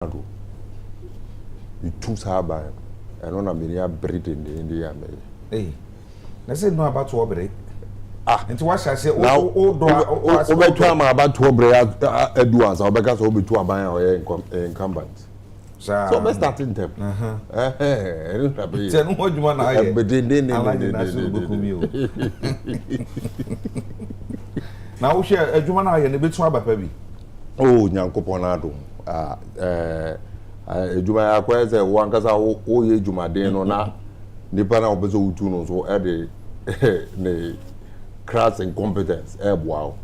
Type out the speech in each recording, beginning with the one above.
You choose her by and on a mere Britain in India. Hey, let's say no about to operate. And what I say, now, over time about to operate Edwards, or because will be to a buyer or incumbent. So let's start in them. Tell what you want to but now we share a Jumana and a bit swabber, baby. Oh, Nyankoponado. Juma acquires a one casa o ye Juma de no na Nipana obezo utuno so the crass incompetence wow.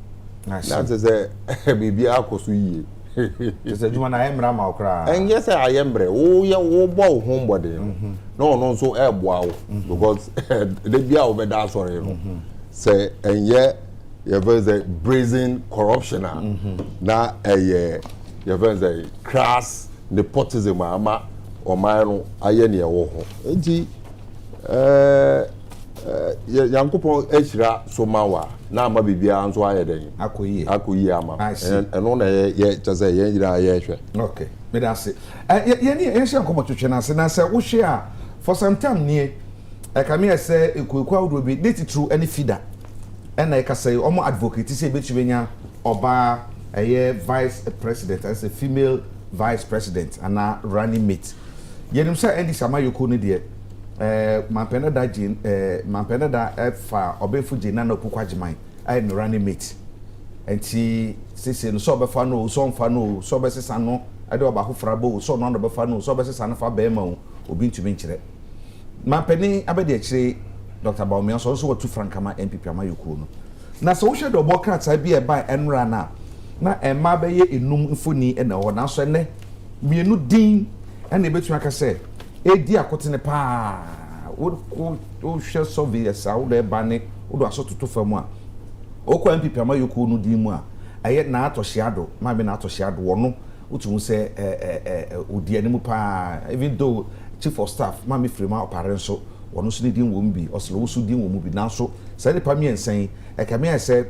That is a baby akosu it's a Juma I am Rama cry. And yes, I am bre. Oh, yeah, oh, bow homebody. No, so wow. Because they be over that sorry. Say, and yet, you have a brazen corruption. Now, a you have a crass nepotism, ama or my own ayeni oho. Enti, Yankupo Eshra Somawa. Now, my baby answer ayeden. Akuyi ama. And on a ye just a ye. Okay, me that's it. Yeni Asian come to China. And I said, we share for some time near. I come here say it will be dated through any feeder. And I can say, Omo advocate, say Betchivenia Oba a vice president as a female vice president and a running mate. Yenim say Andy Sama Yukuni dear. Mampenada Jin, Mampenada F. Obefu Jinano Pukwajimai. I am running mate. And she says, Sober Fano, Son Fano, Sober Sano, I do about Frabo, so none of Bafano, Sober Sanafa Bemo, Ubin to venture. Mampenny Abedi, Dr. Baumians also were 2 Frankama MPP Amayukuno. Na so she do Bokrat I be a by and rana. Na e ma be ye enum mfoni e na wo na so ne mienu din e na betu aka say e di akotene pa wo hwe surveillance a wo de ba ne wo do asototo famu a wo kwa MPP Amayuku no din mu a aye na atoshiado ma be na atoshiado wo no utumu say odi animu pa even though chief of staff ma me frema opare so wono so din wo mbi oslo wo so din wo mu bi na so say ne pa mi ensen e ka me say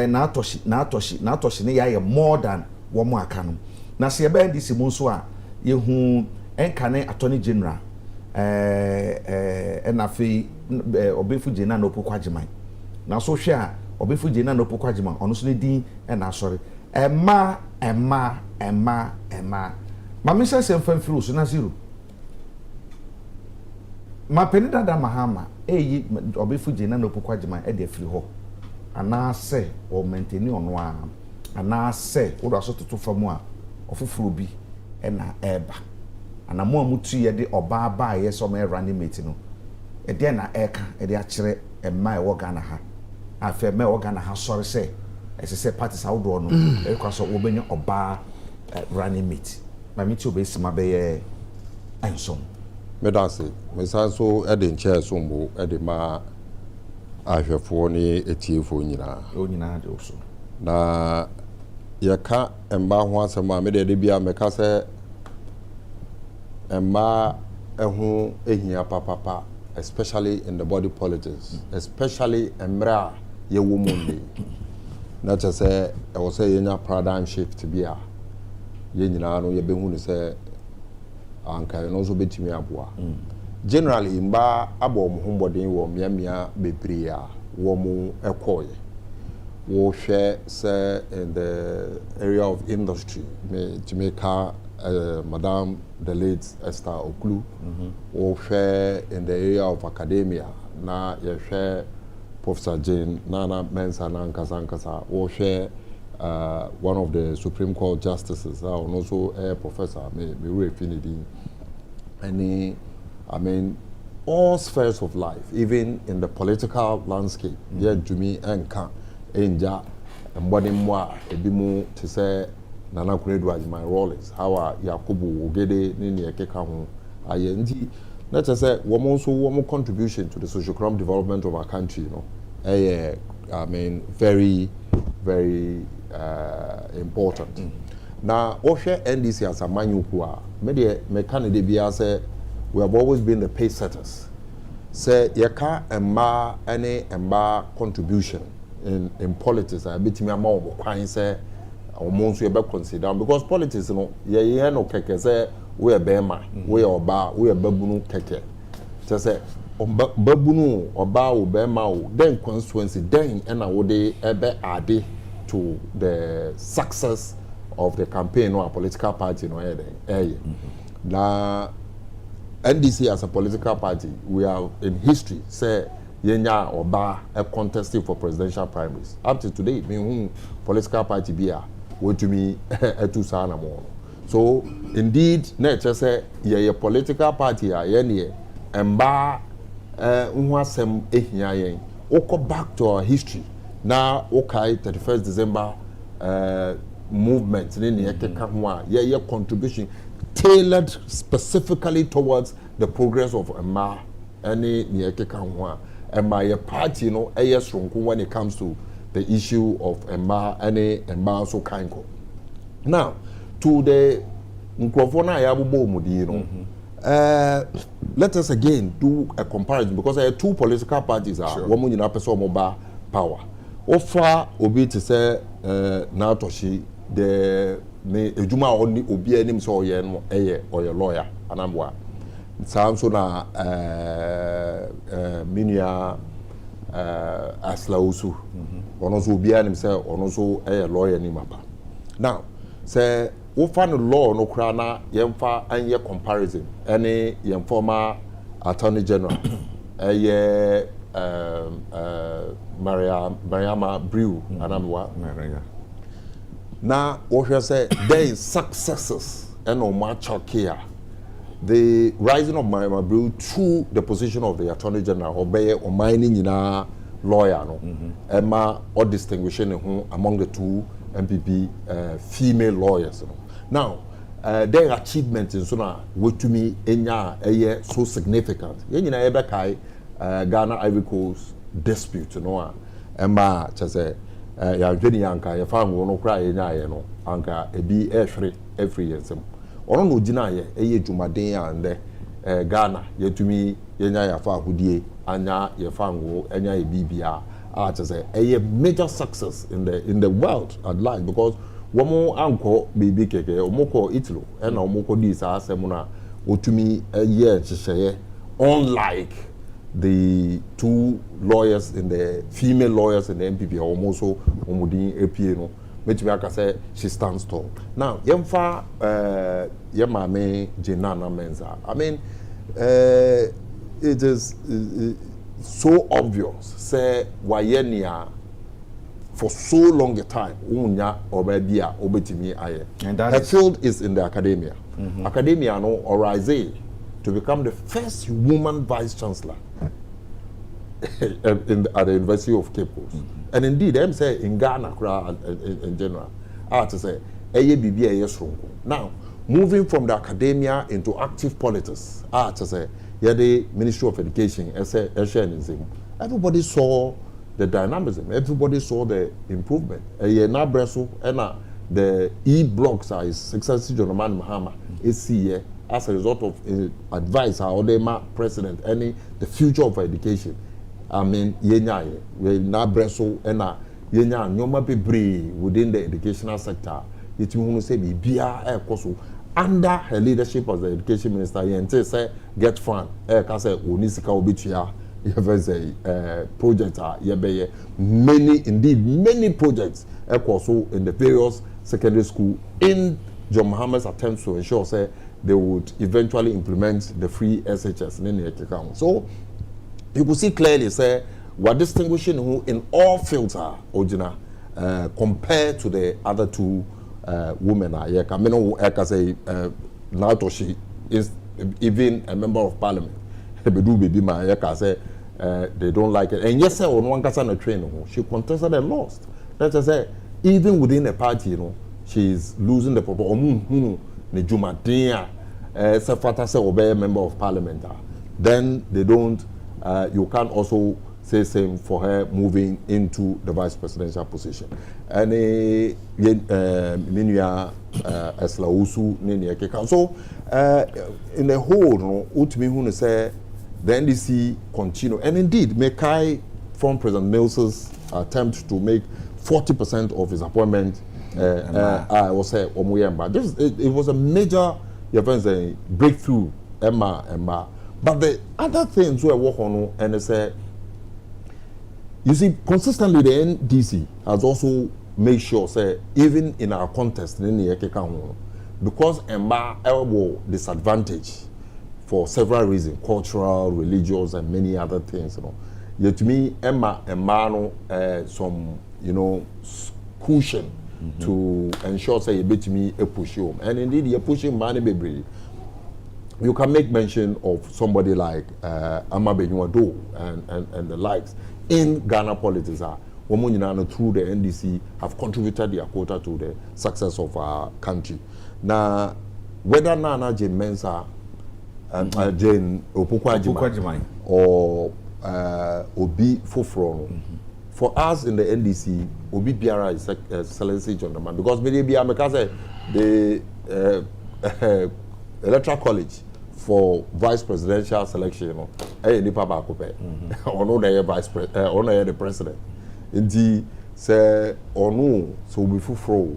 na atoshi ne ya more than one more aka no na se ebe ndisi mu nso a ye hu enkane attorney general na fe obefu jena na opokwajiman na so hwe a obefu jena na opokwajiman ono so ne din na asori ema ma me se semfan firu so na zero ma penida da mahama eyi obefu jena na opokwajiman e de firi ho ana se o maintain ono a ana se wo do asototo famu a ofoforo bi e na eba ana mo amutu ye de oba ba ye so me running mate no e de na eka e de a kire e mai wo Ghana ha afa me wo Ghana ha sorry se se parties how do no e kwa so wo benya oba running mate ma mi ti obesima be ye ensom me da se me sa so e de nche so mbo e de ma ahwefo ni etiefo nyina de oso na yaka emba ho asema me de bia meka se emba ehu ehia papa especially in the body politics especially emra ye womunde na cha se e wo se yenya paradigm shift bia ye nyina no ye behu ni se anka no so betimi aboa generally mba abo mo hombodin wo miamia bebria wo mo ekoye wo hwe say in the area of industry me Jamaica madam the late Esther Oklu wo hwe in the area of academia na ye hwe Professor Jane Nana Mensa na nkasa wo hwe one of the Supreme Court justices and also a professor me refinity any I mean, all spheres of life, even in the political landscape, yeah, Jumi and Kan, Enja, and Bodimwa, Ebimu, to say, Nana Kuredwa, my role is how Yakubu, Ogede, Nini, Kekahu, ING. Let us say, one more contribution to the socio-economic development of our country, you know, I mean, very, very important. Now, Osha NDC as a manual, media, mechanic, say, we have always been the pace setters. Say yaka emma any emba contribution in politics. I bet me more kwan say almost you consider because politics no ye no keke say we a bema we oba we a babunu keke just say babunu oba o bema o then constituency then and I would ebe add to the success of the campaign or a political party no na NDC as a political party we are in history say yenya oba a contesting for presidential primaries up to today me political party bia what to me etu sana mo so indeed na just say ye political party a ye ne emba nhu asem ehia yen oko back to our history na okay 31st December movement ne yekeka ho a ye contribution tailored specifically towards the progress of Emma any ne yekeka ho a Emma your party no strong when it comes to the issue of Emma any Emma so kind. Now to the microphone ya bubo mudi let us again do a comparison because there are two political parties are woman in person mobile power offer obi to say na toshi the me ejuma oni obi anim so oye no oye lawyer anamwa so na minia aslausu ono so obi anim say ono so lawyer ni mapa now say we find the law no kra na yemfa anye comparison any yem former attorney general Mariama Brew anamwa na what say there is successes and no much here the rising of Mariama Brew through the position of the attorney general obey or mining in a lawyer no Emma or distinguishing among the two MPP female lawyers now their achievements in sona what to me enya so significant yenyina ebe kai Ghana Ivory Coast dispute no Emma chese ya dweni yanka ya fa no kra yenya ye no anka ebi every year sem ono no gina ye dwumaden ande Ghana yetumi yenya ya fa hudie anya ye fa ngo enya e bibia chese major success in the world at large because womo anko baby keke omoko itlo na omoko di sa asem na otumi chisheye unlike the two lawyers in the female lawyers in the MPP almost omudin APA no metumi aka say she stands tall now yemfa yemame Jenana Menza I mean it is so obvious say wayenia for so long a time unya obebia obetimi aye and her field is in the academia academia no Orise to become the first woman vice chancellor at the University of Cape Coast and indeed them say in Ghana in general to say bibia strong now moving from the academia into active politics to say the Ministry of Education everybody saw the dynamism. Everybody saw the improvement. The e-blocks are successful John Mahama as a result of advice how they president the future of education. I mean yenya we na breso yenya nyoma bebre within the educational sector. It means say bia ekoso under her leadership as the education minister yente say get fund ka say onisika obitua projects are many projects also in the various secondary school in John Mahama's attempts to ensure say they would eventually implement the free SHS in the account. So you could see clearly say we're distinguishing who in all fields are original compared to the other two women are here. Say now she is even a member of parliament. They don't like it. And yes, sir, on one person train, she contested and lost. Let's just say, even within a party, she's losing the proper. Obey a member of parliament. Then they don't. You can't also say same for her moving into the vice presidential position. And Minya Eslausu Nini. So in the whole, Utmi say. The NDC continue, and indeed, Mekai from President Mills's attempt to make 40% of his appointment I was say Omuyemba. It was a major breakthrough, Emma. But the other things we work on, and they say, you see, consistently the NDC has also made sure, say, even in our contest, because Emma will disadvantage for several reasons, cultural, religious, and many other things. Yet to me, Emma some cushion to ensure say you bet me a push home, and indeed you're pushing money baby. You can make mention of somebody like Amabenyuado and the likes in Ghana politics. Women through the NDC have contributed their quota to the success of our country. Now, whether Nana Jane Mensa and Jane Opukwa or Obi Foforo, for us in the NDC, Obi Biara is excellency gentleman because maybe the electoral college for vice presidential selection, nipa baako pɛ ɔno na yɛ vice president ɔno na yɛ the president nti sɛ ɔno sɛ obi foforɔ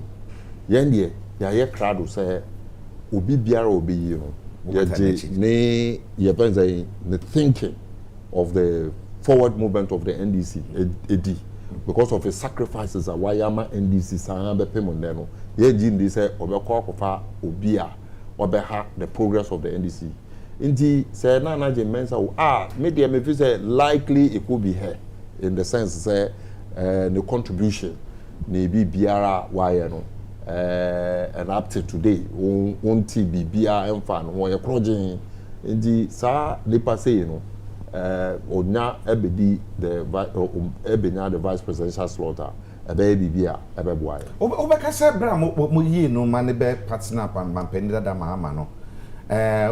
yɛn deɛ yɛayɛ crowd sɛ obi biara obi yi no yɛgye ne yɛpɛ sɛ the thinking of the forward movement of the NDC edi because of the sacrifices a wayama NDC saa bɛpɛ mu nnɛ no yɛgye ndi sɛ ɔbɛkɔ akɔfa obi a obeha the progress of the NDC. Indeed, say Nana Jane Mensa, maybe I feel say likely it could be her in the sense say the contribution maybe Biara Wayano and up to today won't be BR and fan or a project. Indeed, sir, Nipa say Onya Ebedi the vice presidential slaughter. A baby beer, a baby boy. Obeka said, Bram, Muyi no money bear partner pan Mampenda da Mahamano.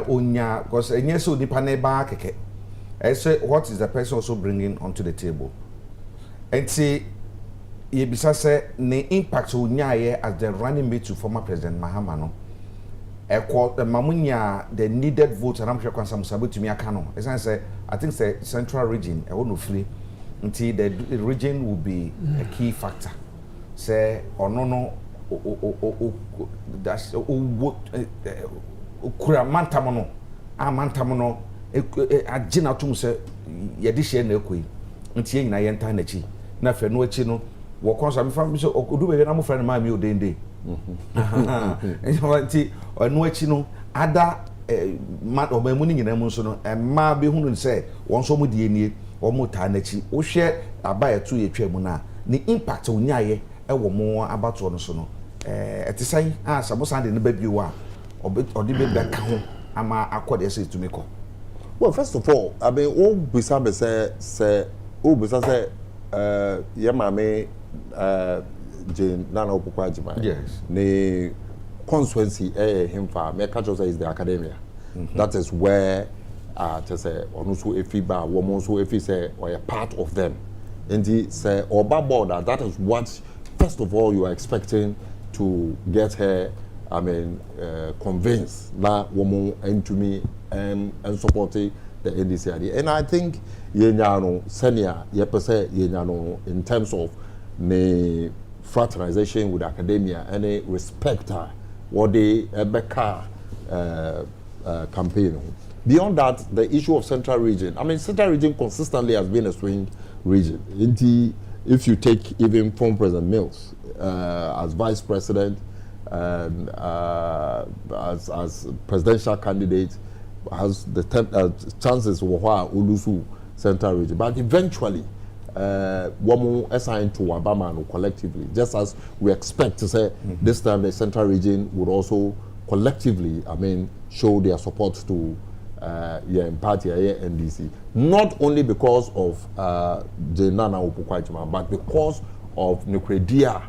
Onya, because a yes, so the paneba keke. I say, what is the person also bringing onto the table? And say, ye bisa say, ne impact Onya as the running mate to former President Mahamano. A quote the Mamunya, the needed votes, and I'm sure some sabu to me a canon. As I say, I think the central region, I won't flee. Until the region will be a key factor. Say or no that's what mantamono a mantamono a gina tum say yadishe na ekoi ntie nyina ye nta na chi na fe no achi no wo konsa me fam so odu be na mo friend ma mi odende nti no achi no ada ma o ma mu ni nyina mu so no ma be hunu say won so mu die nie omuta nachi wo hwe abaya tu ye twam na ni impact onyaye e wo mo abato no so no etisan sabosan de ne ba biwa odi be beka ho ama akode se tumi ko. Well, first of all, I mean all bisa be say ye mame Jane Nana Opukwa Jima. Yes. The constituency him fa me catch is the academia. That is where to say onusu efiba womonso efi say or a part of them and the say oba border that is what first of all you are expecting to get her I mean convinced that woman and to me and supporting the NDC and I think yenyano senior yepese yenyano in terms of the fraternization with academia and a respect what they ebeka campaign. Beyond that, the issue of central region. I mean, central region consistently has been a swing region. If you take even former President Mills as vice president and as presidential candidate, has the chances of Ulusu central region. But eventually, Wamu assigned to Wabama collectively, just as we expect to say this time the central region would also collectively, I mean, show their support to party NDC, not only because of the Nana Opukwa, but because of Nukredia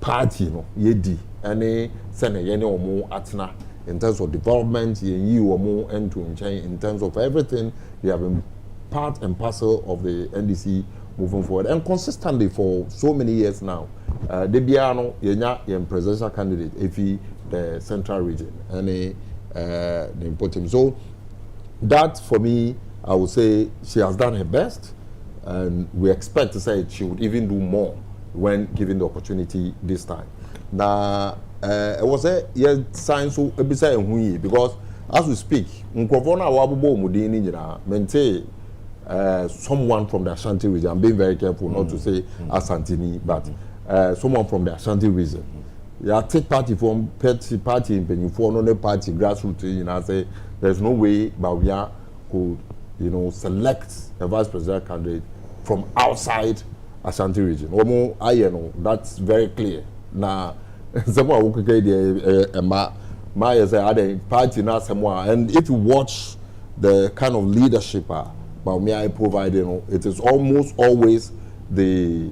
party, Yedi, any Sene Yene Omo Atna, in terms of development, you Omo and to in terms of everything, they have been part and parcel of the NDC moving forward, and consistently for so many years now. Debiano Yenya Yen presidential candidate, Efi the central region, any the important. So that for me, I would say she has done her best, and we expect to say she would even do more when given the opportunity this time. Now, it was a sign so because as we speak, someone from the Ashanti region. I'm being very careful not to say Asantini, but someone from the Ashanti region. Yeah, take party from party in Penifo, no party grassroots. You know, say there's no way Bawumia could, select a vice president candidate from outside Ashanti region. Omo, I know that's very clear. Now, someone who could get the party now somewhere, and if you watch the kind of leadership Bawumia provide, it is almost always the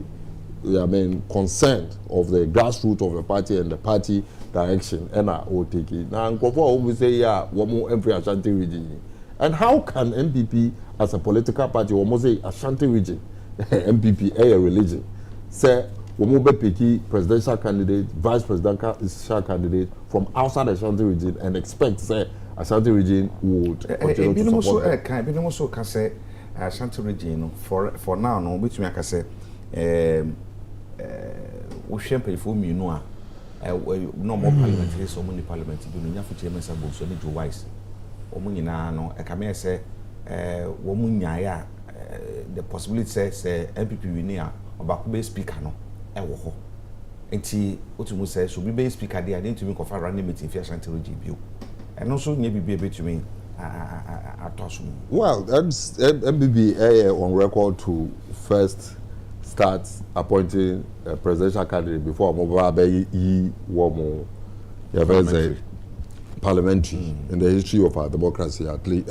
concern of the grassroots of the party and the party direction. And I will take it. Now, always say, yeah, one more every Ashanti region. And how can MPP, as a political party, almost say Ashanti region, MPP, a religion, say, we will be presidential candidate, vice presidential candidate from outside the Ashanti region and expect, say, Ashanti region would continue to support them. Also, can say Ashanti region for now, no, which me can say, we champagne for me, no more parliamentary, so many parliamentary, you have to change myself, so need to wise. Omunina no, I can say, womunya the possibility says MPP winia about be speaker no, ewo. Enti otumu say so be speaker there, then to me confer random meeting for Ashanti region view. And also maybe be able to me well, MPP on record to first start appointing a presidential candidate before Mobabe Womo parliamentary in the history of our democracy, at least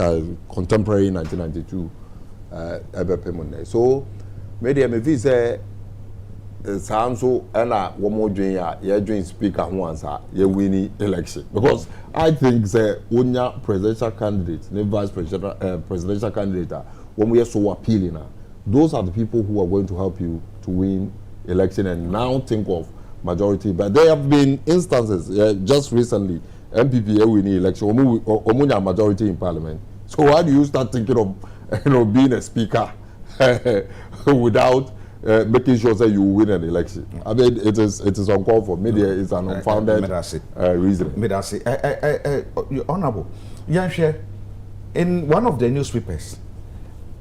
contemporary 1992 so maybe MPP say Samso and one more junior, doing speaker once, you winning election. Because I think the Unya presidential candidate, the vice presidential candidate, when we are so appealing, those are the people who are going to help you to win election and now think of majority. But there have been instances, just recently, MPP winning election, Omunya majority in parliament. So why do you start thinking of being a speaker without making sure that you win an election? I mean, it is uncalled for. Media is an unfounded reason. Honorable, in one of the newspapers,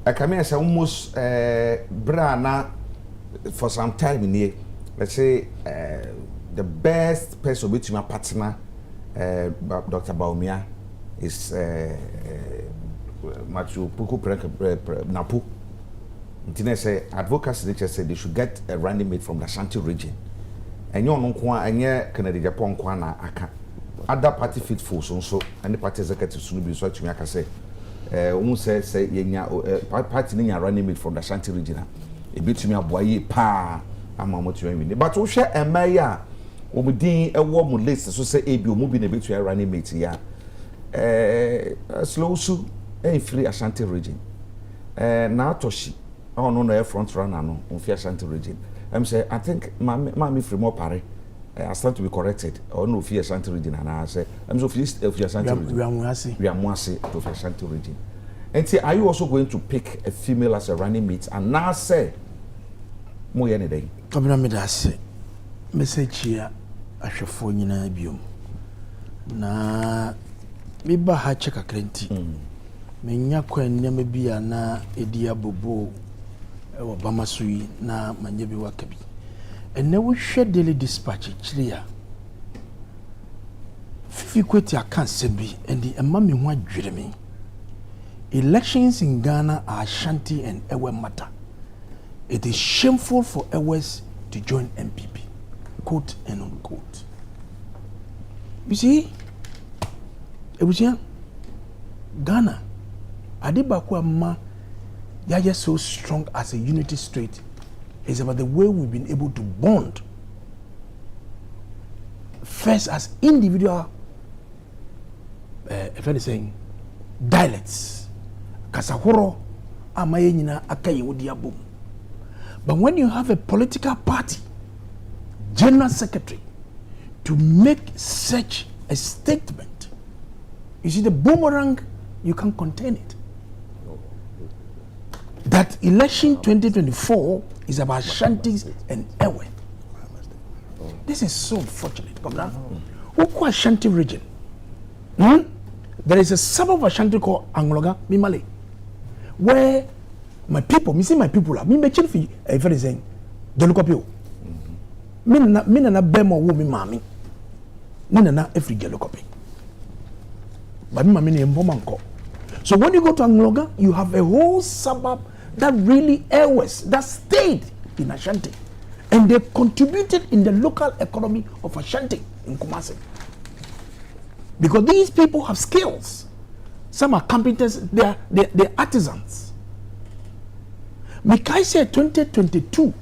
I come here say almost Brana for some time in here. Let's say the best person with my partner, Dr. Bawumia, is Machu Puku Napu. Ntine say advocacy said they should get a running mate from the Ashanti region. And you know anye Kennedy Japan kwa na aka. Other party faithful so and the party executive so be so to me aka say say yenya party nya running mate from the Ashanti region. E betumi aboaye pa ama mo to win. But wo hwe emaya wo mudin ewo mo list so say ebi o mu bi na betumi running mate ya. Slow su free Ashanti region. Na atoshi oh no front runner no on Ashanti region. I'm say I think my free more pare. I stand to be corrected. Or no Ashanti region and I say I'm so Ashanti region. We are Mwasi to Ashanti region. And see, are you also going to pick a female as a running mate and now say mo ye ne day? Kabina me da say message here ahwefo nyina biom. Na me ba ha check akrenti. Me nya kwan nyama bia na edia bobo ewo bamasui na manye bi wakabi enne wo hwe daily dispatch kire fifi kweti aka sebi endi emma me ho adwere me. Elections in Ghana are Ashanti and Ewe matter. It is shameful for Ewes to join MPP, quote and unquote. You see, Ghana Adebakwa ma Yaya so strong as a unity state is about the way we've been able to bond first as individual if anything dialects kasahoro amaye nyina akaye wodi abom. But when you have a political party general secretary to make such a statement, you see the boomerang, you can't contain it. That election 2024 is about Shantis and Ewe. This is so unfortunate. Come down. Who Ashanti region? There is a suburb of Ashanti called Angloga, Mimale, where my people, me see my people are me mention for a very saying, the local people. Mina na bemo wo me mami. Mina na every girl copy. But me mami ni mbomanko. So when you go to Angloga, you have a whole suburb that really airways that stayed in Ashanti, and they contributed in the local economy of Ashanti in Kumasi. Because these people have skills. Some are competence, they're artisans. Mikai said 2022,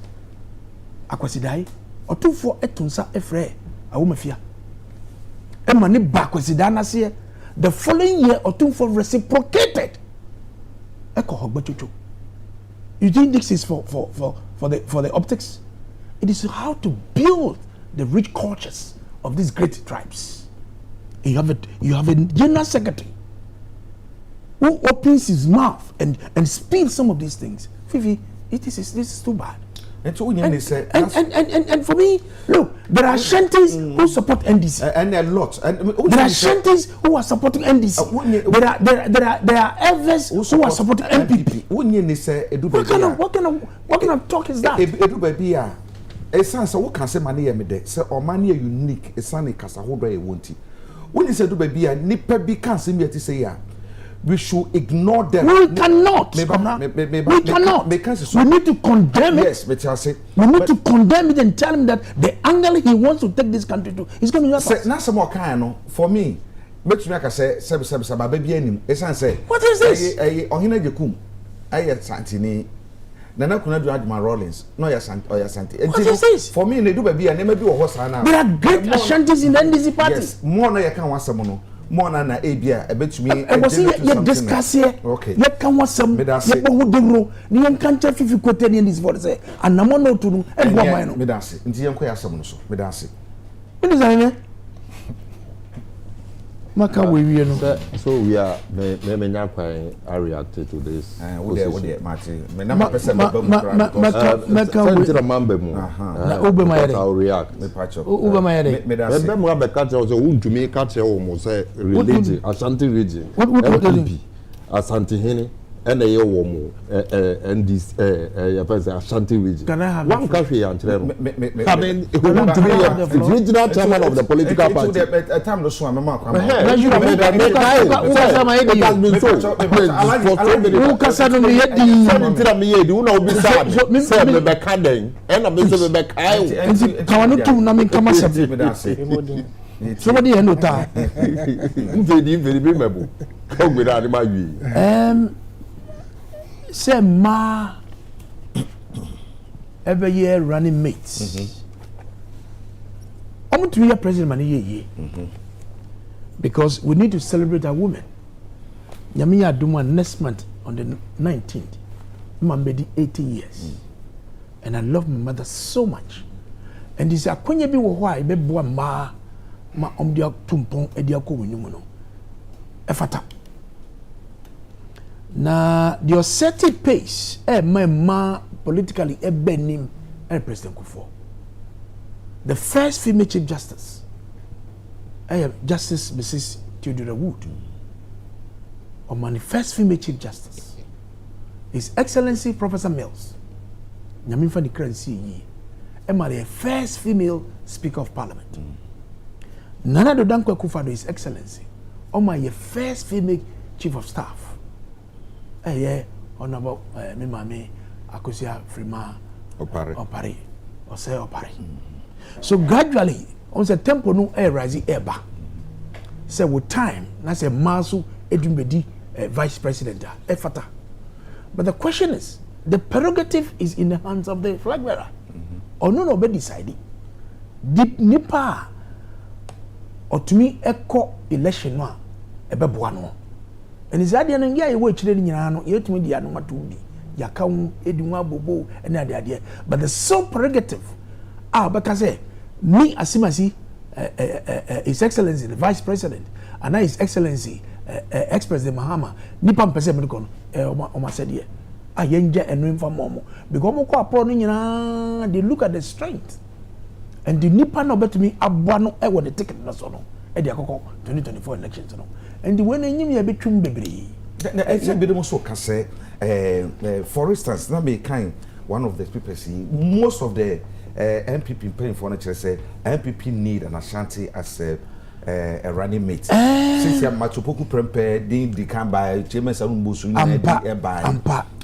Akwasidai, or 2 for Etunsa Efre, Awumafia. Emani Bakwasidana say the following year or 2 for reciprocated. Eko Hogbachuchu. You think this is for the optics? It is how to build the rich cultures of these great tribes. You have a general secretary who opens his mouth and spills some of these things. Fifi, this is too bad. And so and for me, look, there are Shanties who support NDC. And a lot. There are Shanties who are supporting NDC. There are others who are supporting MPP. What kind of talk is that? What can say money me say or money unique a sunny kasa hold by a won't. When you say do baby a nipa be can see me to say we should ignore them. We cannot. We cannot. We need to condemn it. Yes, but I say we need to condemn it and tell him that the angle he wants to take this country to is going to help us. Now some more kind for me. But you make I say baby enim. Say what is this? Ohina Jekum. Santini. Nana Kuna do Adma Rollins. No, Santi. What is this? For me, they do baby and never do a horse. There are great Ashantis in the NDC party. Yes, more no, you can't want someone. More than a beer, a bit to me. I was here discuss here. Okay. You can want some. You can't tell if you quote any in this voice. And no one to do. And what I know. Medasi. In the Yankoya Samono. Medasi. It is a Maka we know. So we are I reacted to this. Martin. I'll react. Religion, Ashanti region. What Ashanti Hene. And a woman and this Ashanti region. Can I have one country and I mean, it want to be a regional chairman of the political party. A time to swim, Mamma. Somebody no time. Say ma every year running mates. I'm to be a president many because we need to celebrate our women. Yamiya Duma next month on the 19th. Mambedi 80 years. And I love my mother so much. And this akwenye bi wo ho a be boa ma omdia tumpon edia ko wonum no. Efata. Na the assertive pace ma politically benim President Kufuor. The first female chief justice Justice Mrs. Theodora Wood, or my first female chief justice, His Excellency Professor Mills Nyaminfa Nikransi yi the first female Speaker of Parliament. Nana Dodankwa Akufo-Addo, His Excellency, or my first female Chief of Staff. Honorable Mimame Akosia Frima Opare. So gradually, on the tempo no air rising air back. So with time, that's a Masu Edumbedi Vice President Efata. But the question is, the prerogative is in the hands of the flag bearer. Or no be decided. Deep nipa or to me echo election no ebeboano. And is that the ngia e wo chire nyina no yetumi dia no matudi yakawu edunwa bobo and ade. But the sole prerogative baka say me asimasi His Excellency the Vice President and His Excellency ex-President Mahama nipa mpese me ko no o ma said here ayenja enu mfa momo because mo ko apro no nyina they look at the strength and the nipa no betumi aboa no e wo the ticket no so no e dey akoko 2024 elections no and the when enyim ya betwum bebre na e be dem so ka say for instance na me kind one of the people see most of the MPP paying for nature say MPP need an Ashanti as a running mate since ya matupoku prempe di can by chairman Salumbusu ni e buy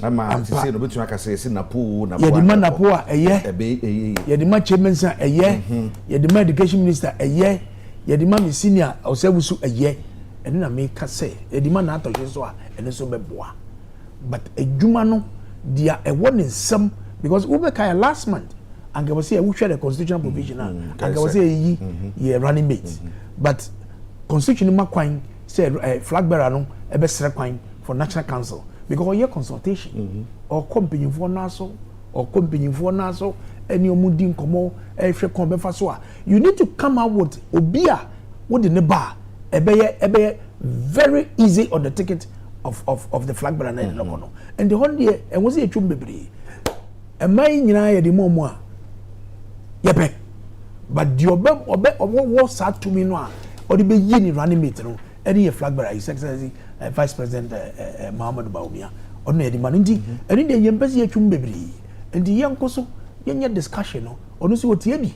ama say no betu aka say na po na ye di man na po a ye di man chairman san ye di man education minister ye di man senior Osebusu ye ene na me ka say ye di man na atọhwe so a ene so beboa but ejuma no dia e won nsam because we make last month and we say we share the constitutional provision and we say ye running mate but constitution ma kwan say flag bearer no e be sere kwan for national council because ye consultation or company for naso any omudi nkomo e hwe kon be fa so a you need to come out with obia with the neba e be very easy on the ticket of the flag bearer na no and the whole year and was e twum bebre e mai nyina ye di momo a yepe but the obe sat to me no or the be yini running mate no any flag bearer his excellency vice president Muhammad Bawumia ono e di man ndi eni de yempese atwum bebre ndi yenkoso yenye discussion no ono so otie bi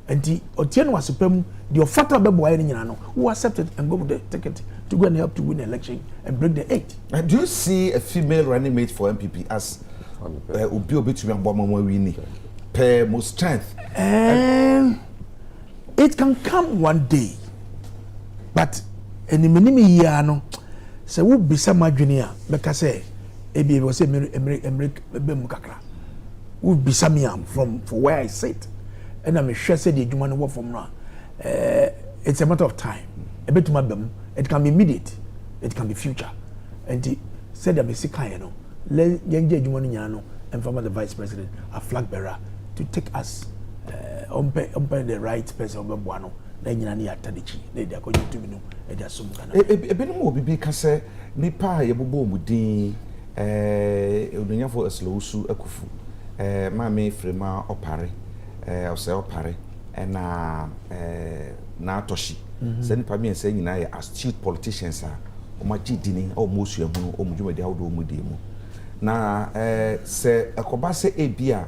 ndi otie no asepam the offer bebo ayi nyina no who accepted and go with the ticket to go and help to win the election and break the 8. Do you see a female running mate for MPP as obi obetumi abomama wini per most strength? It can come one day, but any minimum year no say we be some junior because say ebi we say emre kakra we be some from where I sit and I'm sure say the adwuma no work from now it's a matter of time a bit it can be immediate it can be future and the said that me sikan no le yenje adwuma no nya no and from the vice president a flag bearer to take us on the right person no na nyina ne atadichi na dia ko YouTube no e dia sum kana ebe no mo bibi ka se nipa ye bobo mudin odunyafo Aslowusu akufu maame frema opare ose opare na atoshi se nipa mi ense nyina ye astute politicians a o ma gidini o mo suamu o mo dwumadi awdo o mo demu na se akoba se ebia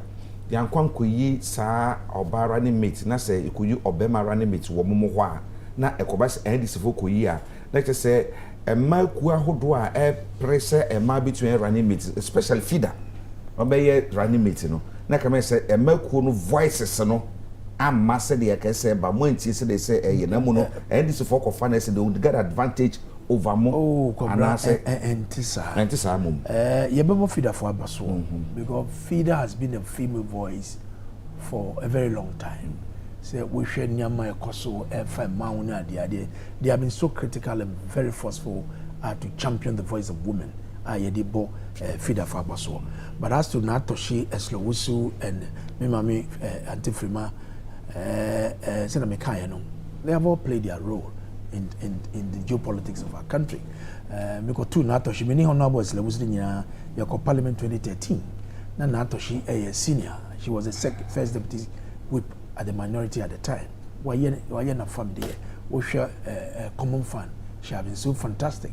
yankwan koyi saa obara ne mate na se koyi obema running mate wo momo ho a na ekoba se ndc fo koyi a na che se ema ku ahodo a pressure ema between running mate especially feeder obeye running mate no na kama se ema ku no voices no amma se de ka se ba mo anti se de se eye na mu no ndc fo ko fa na se they would get advantage over more and antisa mum yebebo feeder for abaso because feeder has been a female voice for a very long time say we share nyama ekoso they have been so critical and very forceful to champion the voice of women yedibo feeder for abaso but as to Natoshi Aslowusu and Mimami Antifrima Sena Mekaya no they have all played their role in the geopolitics of our country. Because two Natoshi, many honorable Aslowusu nyina yako Parliament 2013. Na Natoshi a senior. She was the first deputy whip at the minority at the time. Why na fund there? We share a common fund. She has been so fantastic,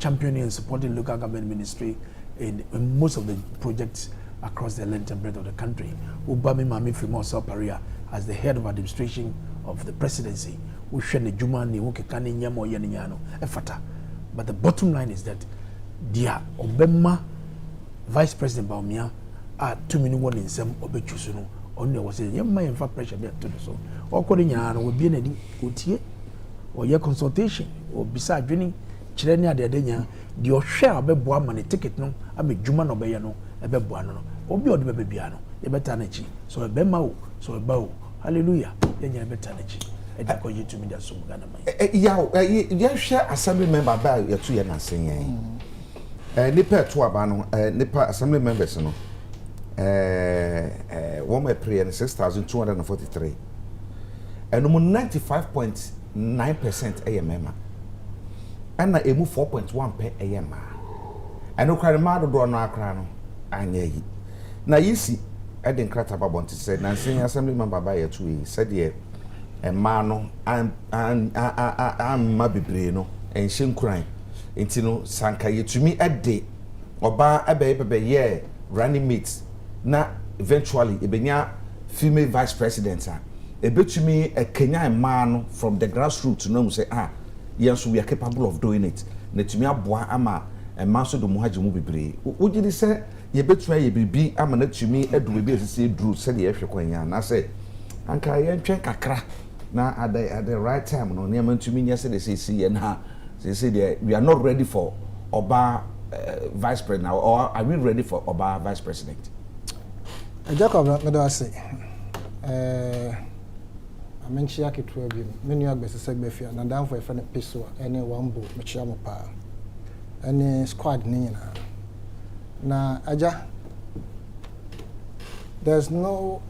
championing and supporting local government ministry in most of the projects across the length and breadth of the country. Ubami Mami Frimosa Paria as the head of administration of the presidency. We share the Jumani, Wokekani, Nyamo, Yaniano, Efata. But the bottom line is that dear Obama Vice President Bawumia are 2 minutes one in some Obechusuno. Only was saying, Yama in fact pressure to do so. Or calling Yana will be an OTA or your consultation or beside winning Chilenia de Adenya, your share of a money ticket no, I'm a Juman Obeyano, a Bebuano, or be the babyano, a betanachi, so a Bemao, so a bow. Hallelujah, then you have betanachi. You to me that some yeah, share assembly member by your 2 years and saying, Nipa to Abano, Nipa assembly members, no, 1,6,243, and 95.9% AMM, and I move 4.1 per AM. I know Karimado do no crano, and ye. Now you see, ɛde nkrata ba bonte sɛ nansen assembly member ba yɛ to yi sɛ de ɛma no amma bebre no ɛnhyɛ nkuran enti no sanka yɛtumi ɛde oba ɛbɛyɛ running mate na eventually ebenya female vice president ebetumi ekenya ɛma no from the grassroots no mu say yes we are capable of doing it na tumi aboa ama ɛma so do mu hagye mu bebre wogidi sɛ yebetumi ayɛ bibi ama na tumi edu bebi esisi eduru sɛ de yɛhwɛ kwanya na sɛ anka yɛntwɛn kakra na at the right time no ne amantumi nya sɛ de sisi yɛ na sisi de we are not ready for oba vice president or are we ready for oba vice president? Jacob medawase amenchia ketua bi menu agbese segbefia na dan for efene peso ene wambo mechia mo pa ene squad ni nyina na aja there's no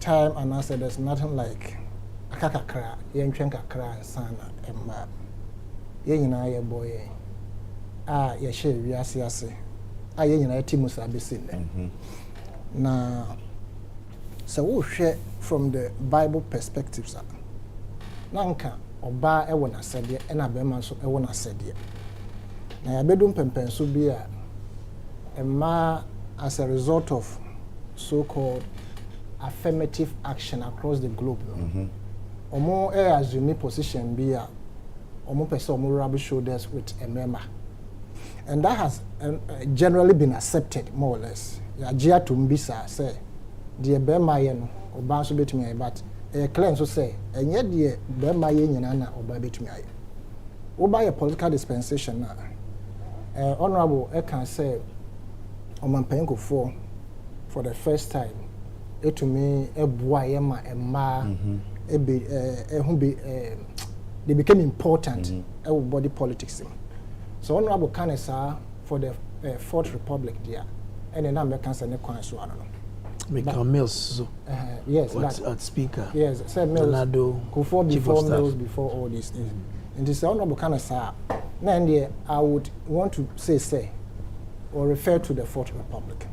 time and I said there's nothing like akakakra yentwen kakra sana emma ye nyina ye boy ye share wiase ase ye nyina timu sa besin na so wo hwe from the Bible perspective sir nanka oba ewo na sede e na bema so ewo na sede na ya bedum pempenso bi a emma as a result of so-called affirmative action across the globe omo assume position bi a omo pese omo rub shoulders with a member and that has generally been accepted more or less ya jia to mbisa say the bema ye no oba so betumi aye but claim so say enye de bema ye nyina na oba betumi aye oba ye political dispensation na honorable I can say omampanko for the first time etumi ebua ye ma emma they became important body politics so honorable Kanesa for the Fourth Republic there and then American Senate so I don't know Become Mills yes at speaker yes said Mills before Mills before all these things and this honorable Kanesa now I would want to say or refer to the Fourth Republic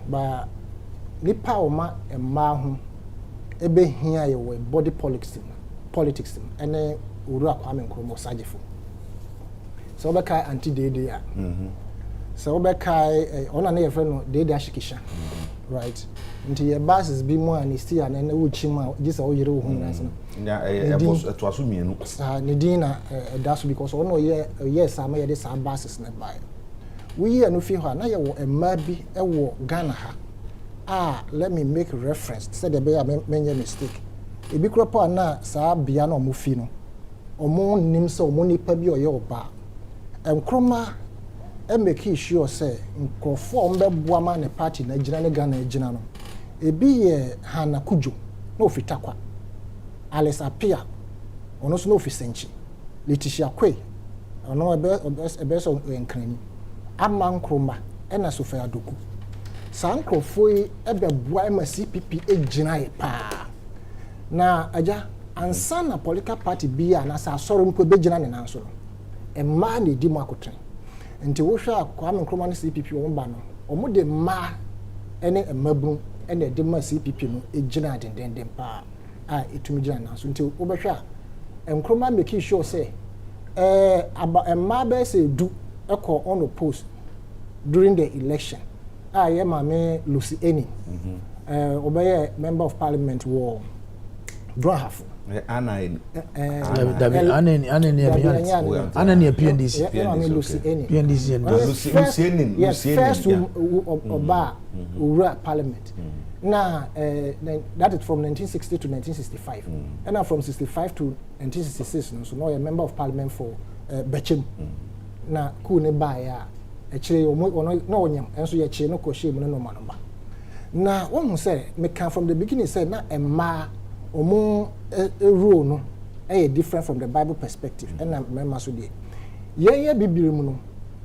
but nipa oma emma ho ebe hia ye we body politics ene uru akwame nkromo sagefo so be kai anti dede a so be kai ona na ye friend no dede ashikisha right nti ye basis bi mo anesty na na wuchi ma gisa wo yire wo hu na so ya boss to aso mienu ne din na that because ono yes ama ye de sa basis na buy we here no fi ho na ye wo emma bi e wo Ghana ha let me make a reference said the bear menye mistake e bi kropo na saa bia na omofi no omo nim se omo nipa bi oye oba enkroma e make sure say nkofo ombeboa ma ne party na gina ne Ghana gina no e bi ye Hana Kujo na ofitakwa Alex Apia ono so na ofisenchi Letitia Kwe ono ebe so enkrani ama nkroma e na Sofia Doku sankrofoi ebe bua ma CPP ejina ye pa na aja ansa na political party bia na sa asoro mpo bejina ne nanso no emma na edi mu akotren nti wo hwa Kwame Nkrumah no CPP wo mba no omo de ma ene emmabru ene de ma CPP no ejina dendenden pa etumi jina nanso nti wo behwa Nkrumah make sure say emma be say do eko on the post during the election ye mame Lucy Eni obeye member of parliament war Drawhafo Anna PNDC Lucy Eni PNDC Lucy first oba ura parliament na that is from 1960 to 1965 and from 65 to 1966 so now a member of parliament for Bechem na ku ne ba ya actually no onyam enso ye che no ko hye mu no manoma na won say me can from the beginning say na emma omo rule no different from the Bible perspective and na memma so de ye bibiri mu no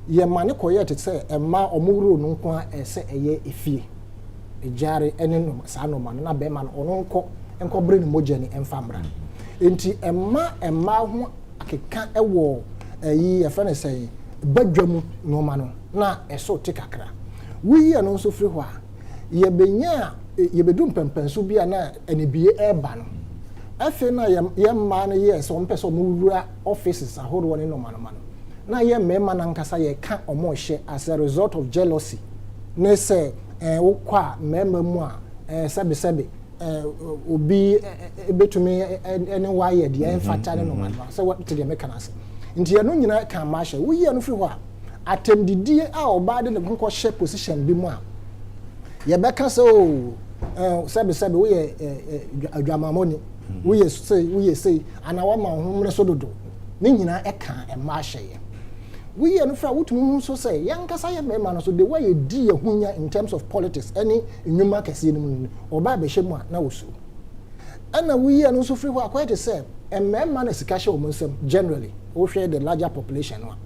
ye mane koye te say emma omo rule no nko a say eye efie ejare ene no sa no man na be man ono nko bre ni moja ni emfamra enti emma ho akeka ewo yi efa na say badwamu no ma no na eso te kakra wi ye no so firi ho a yɛbɛnya yɛbɛdu mpɛmpɛnso bi a na ɛnibie ɛreba no afei na yɛ mmaa no yɛ sɛ ɔmpɛ sɛ ɔmo wura offices ahoroɔ ne nɔma no na yɛ mmarima nankasa yɛka ɔmo hyɛ as a result of jealousy ne sɛ wokɔ a mmarima mu a sɛbesɛbe obi ebetumi ɛne wayɛ deɛ ɛmfata ne nɔma no sɛ wɔte deɛ meka no ase nti yɛno nyinaa ka ma hyɛ woyɛ no firi hɔ a atɛmdidie a ɔbaa de ne ho kɔhyɛ position bi mu a yɛbɛka sɛ sɛbesɛbe woyɛ adwamamɔni woyɛ sei ana wama wo ho mmerɛ so dodo ne nyinaa ɛka ɛma ahyɛeɛ woyɛ no fra wotumi hu so sɛ yɛnkasa yɛ mmarima no so de wɔyɛ di yɛ ho nya in terms of politics ɛne nnwuma kɛseɛ no mu ɔbaa bɛhyɛ mu a na wɔsu ɛna woyɛ no nso firi hɔ akɔyɛ te sɛ mmarima no sika hyɛ wɔn nsam generally wohwɛ the larger population no a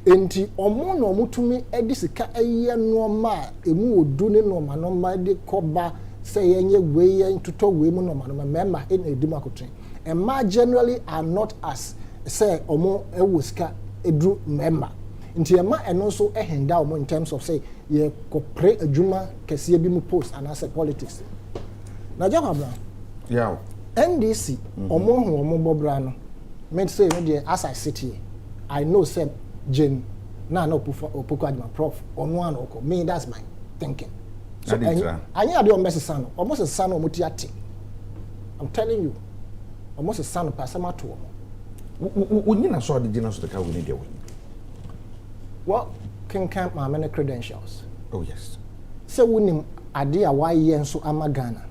enti ɔmo na ɔmo tumi ɛde sika ɛyɛ nneɛma a emu odu ne nneɛma de kɔba sɛ yɛnyɛ wei yɛn tutɔ wei mu nneɛma mmarima ɛna edi mu akoto mmaa generally are not as sɛ ɔmo ɛwɔ sika eduru mmarima nti ɛma ɛno nso ɛhenda ɔmo in terms of say yɛ kɔpere adwuma kɛseɛ bi mu post anaasɛ politics na Jacob Brown yeah NDC ɔmo ho ɔmo bɔbra no me say no deɛ as I sit here I know say Jane na opoku adma prof ɔno an ɔkɔ me that's my thinking so anya ade ɔmo sesa no ɔmo sesa no ɔmo ti ate I'm telling you ɔmo sesa no pasama to ɔmo wonyina so ade gina so ka woni deɛ woni well can my many credentials oh yes so wonim ade a wayɛ nso ama Ghana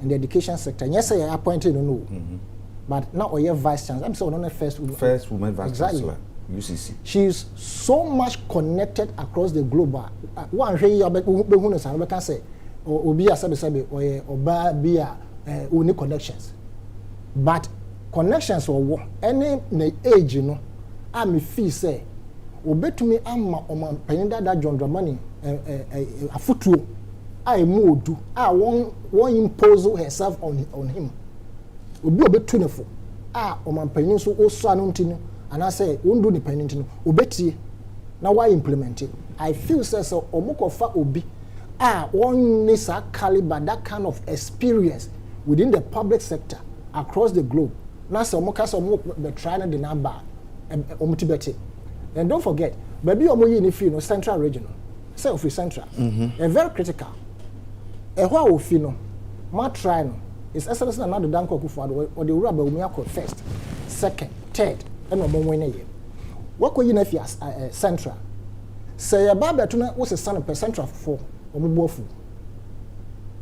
in the education sector yes say appointed no but now oye vice chancellor I'm saying on the first woman vice chancellor UCC she's so much connected across the globe one hwe ya be hu no san be can say obi asebe oye oba bi a oni connections but connections or any na age no am feel say obetumi ama omanpanyin dada John Dramani afutuo a emu odu a won impose herself on him obi obetu ne fo a omanpanyin so oso anu ntinu ana say wondu ni panyin ntinu obetie na why implement it I feel say so omukofa obi a won need that caliber that kind of experience within the public sector across the globe na say omuka say be try na the number omutibete and don't forget baby omoyi ni fi no central regional say of central very critical ehwa ofi no ma try no is excellence na do danko kufuado or the rubber umi akọ first second third and omo na ye wakoyi na fi central say ya baba to na wo se san per central for omo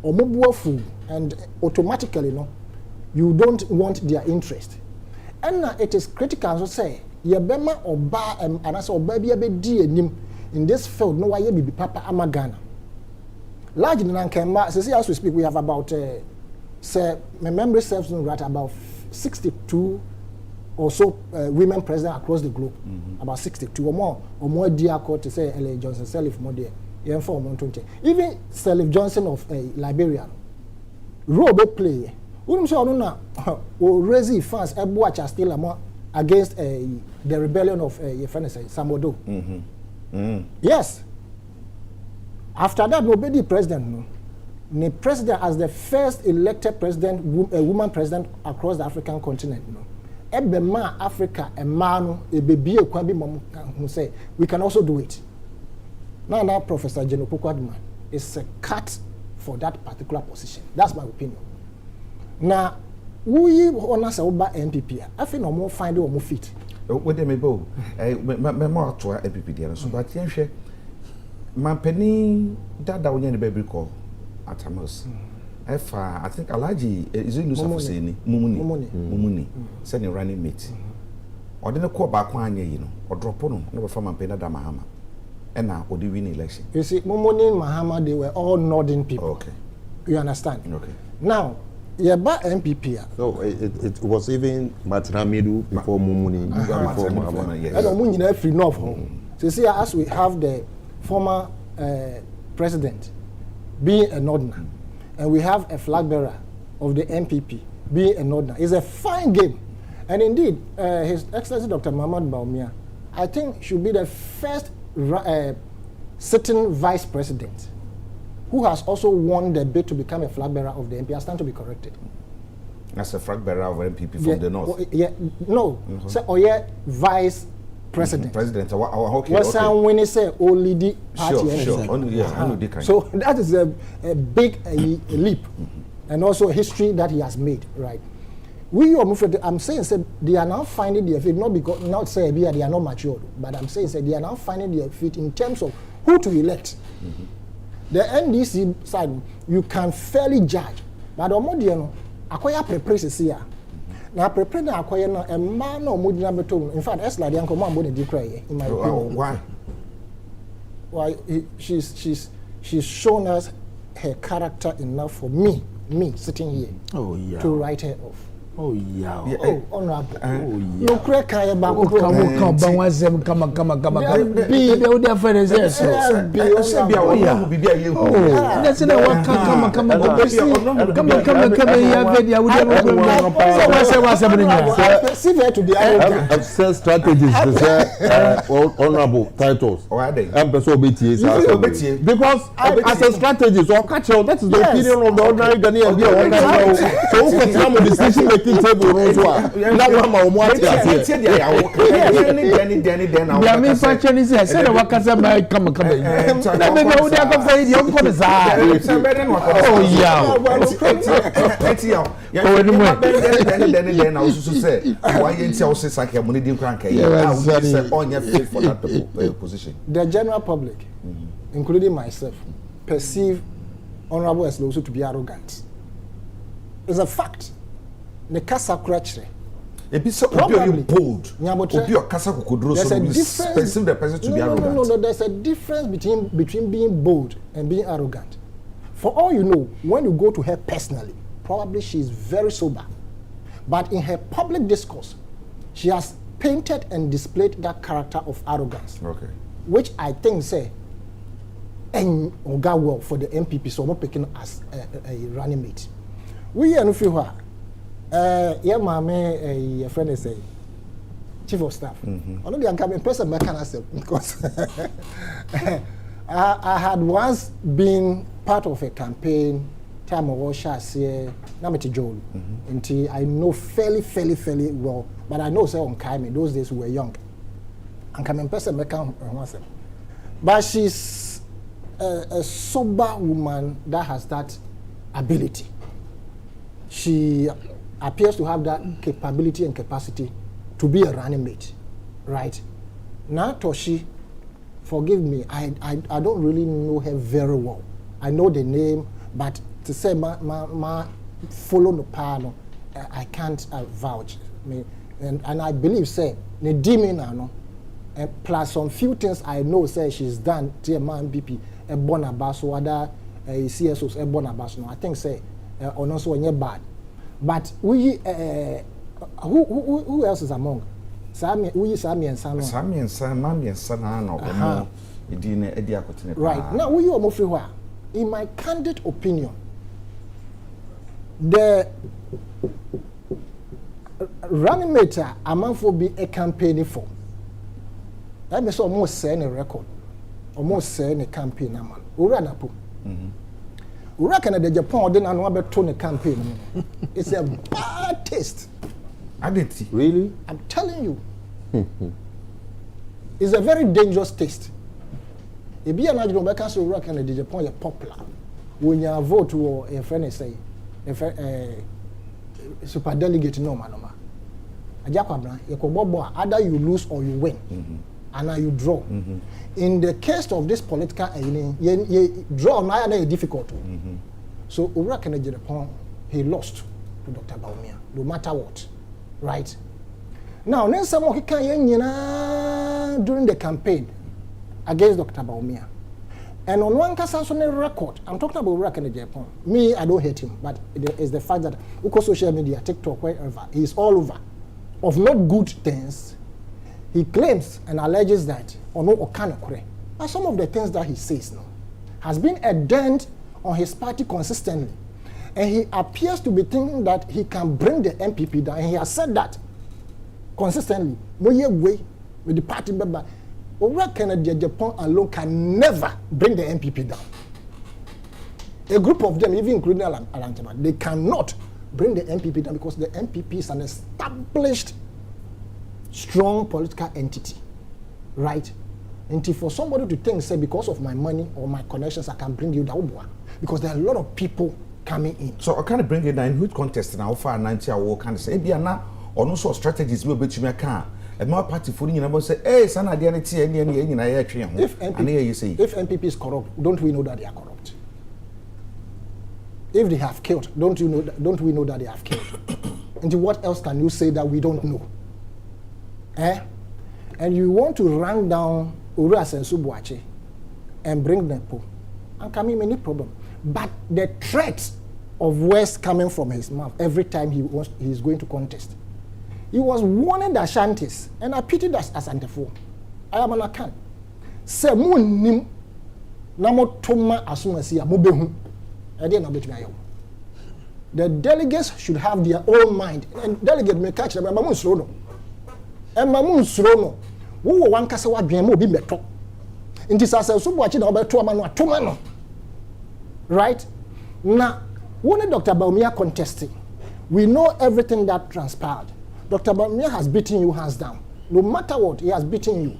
buafu and automatically no you don't want their interest and it is critical so say ye bema oba anasa oba bia be di anim in this field no why bibi papa ama Ghana large in Nankema say as we speak we have about say my memory serves me right about 62 or so women president across the globe about 62 or more dear court to say L.A. Johnson Sirleaf more there even Sirleaf Johnson of Liberia role be play we say no na raise fans watch still more against the rebellion of Samodo yes after that nobody president no the president as the first elected president woman president across the African continent no ebema Africa emano ebebi ekwa bi mom who say we can also do it now Professor Jane Opoku-Adoma is a cut for that particular position that's my opinion now we honor say oba NPP afi no mo find o mo fit we dey me bo me mo to NPP there so but yen hwe mampani dada wonya ne baby call atamos I think Alhaji is it Lusa Fuseni Mumuni send a running mate or then a call back one year or drop on no from Mampena da Mahama and now would win election you see Mumuni Mahama they were all northern people okay you understand okay now Yaba MPP so it was even Matramidu before Mumuni before Mahama yes. I don't mean free north so see as we have the former president being a northerner and we have a flag bearer of the MPP being a northerner. It's a fine game. And indeed, His Excellency Dr. Mahmoud Bawumia, I think should be the first sitting vice president who has also won the bid to become a flag bearer of the MP, has stand to be corrected. As a flag bearer of MPP from the north. No. So, vice president. President. Okay. What's when they say only the party? Sure. So that is a big leap, and also a history that he has made, right? I'm saying they are now finding their feet, not because not say they are not mature, but I'm saying they are now finding their feet in terms of who to elect. The NDC side, you can fairly judge, but Omodiano, acquire prepares here. Now prepare na acquire no a man or Modina beton. In fact, Esla the uncle man body decry in my opinion. Why she's shown us her character enough for me sitting here to write her off. Oh yeah. Honorable. No crack kaya ba ko come banwazem come. Be the friends yes. Be o bibia ye hu. That's na wa come. Come ya video we dey was see there to the I've said strategies to say honorable titles. And person obetie because as a strategist or catch that is the opinion of the ordinary Ghanaian be so for some decision making table also na wa ma omo ati ati ya me fache ni say na wakasa ba come na me be we dey go for you come be za oh yeah then na osusu say why enti o say sake mo ni din kran kai ah we say onye fit for that position. The general public including myself perceive Honorable Eslosu to be arrogant. It's a fact. The kasa krachre. Probably bold. There's a difference. The person to be arrogant. No. There's a difference between being bold and being arrogant. For all you know, when you go to her personally, probably she's very sober. But in her public discourse, she has painted and displayed that character of arrogance. Okay. Which I think say, and go well for the MPP, so not picking as a running mate. We are no feel yeah, my friend is a chief of staff. Although the incoming person mechanism because I had once been part of a campaign time of Shasye Namiti Joel. And I know fairly well, but I know say on Kaime those days we were young. And coming person mechanism. But she's a sober woman that has that ability. She appears to have that capability and capacity to be a running mate, right? Now Toshi, forgive me, I don't really know her very well. I know the name, but to say ma follow the panel, I can't vouch. And I believe say the demon plus some few things I know say she's done to a man BP a bonabas or other CSOs a bonabas. No, I think say or also when you're bad. But we who else is among? Sami and Sam. Right. Now we are more in my candid opinion, the running mate among for be a campaign for. That means almost saying a record, almost saying a campaign man. Uranapo. Reckon that Japan didn't know about Tony campaign. It's a bad taste. Really? I'm telling you. It's a very dangerous taste. If you are not going to reckon that Japan is popular, when you vote or a friend say, super delegate no man. Either you lose or you win. And now you draw. In the case of this political you draw now difficult. So he lost to Dr. Baumia, no matter what. Right? Now, then someone can during the campaign against Dr. Baumia. And on one case record, I'm talking about Iraq and Japan. Me, I don't hate him, but it is the fact that Uko social media, TikTok, wherever, he's all over. Of not good things. He claims and alleges that but some of the things that he says now has been a dent on his party consistently. And he appears to be thinking that he can bring the MPP down. And he has said that consistently. No way with the party member. Japan alone can never bring the MPP down. A group of them, even including Alantema, they cannot bring the MPP down because the MPP is an established, strong political entity, right? And for somebody to think, say, because of my money or my connections, I can bring you down, because there are a lot of people coming in. So I can't bring it down in which contest now for 90 hour kind of say, Biana, or no sort of strategies will bet you a car. A more party for you say, hey, son, I didn't see any if MPP is corrupt, don't we know that they are corrupt? If they have killed, don't we know that they have killed? And what else can you say that we don't know? And you want to run down Uras and Subuache and bring Nepo, and come in any problem. But the threat of words coming from his mouth every time he's going to contest. He was warning the Ashantis, and I pity that Asantefo. I am an account. Se mu nim na mo toma asumasi ya mo behu. The delegates should have their own mind, and delegate may catch them. Mamun Nsroma. And Mamun Nsroma, who one kasa wa dwen mo bi meto. Nti sasa so bo achi na obeto amanu atoma no. Right? Now, when Dr. Bawumia contesting, we know everything that transpired. Dr. Bawumia has beaten you hands down. No matter what, he has beaten you.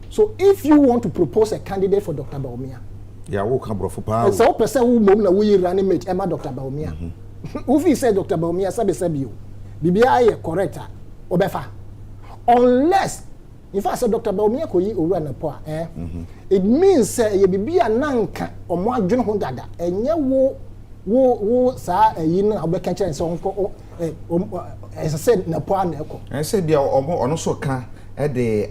So if you want to propose a candidate for Dr. Bawumia, yeah, who come for power? So person who mom na we reanimate Emma Dr. Bawumia. If he said Dr. Bawumia sabe you, bibia ye correct obefa. Unless if I say Dr. Bawumia ko yi owura na po it means say ye bibia nanka omo adwene ho dada enye wo sa yi na obeka kire se onko said na po na eko. I said bia ono so ka e de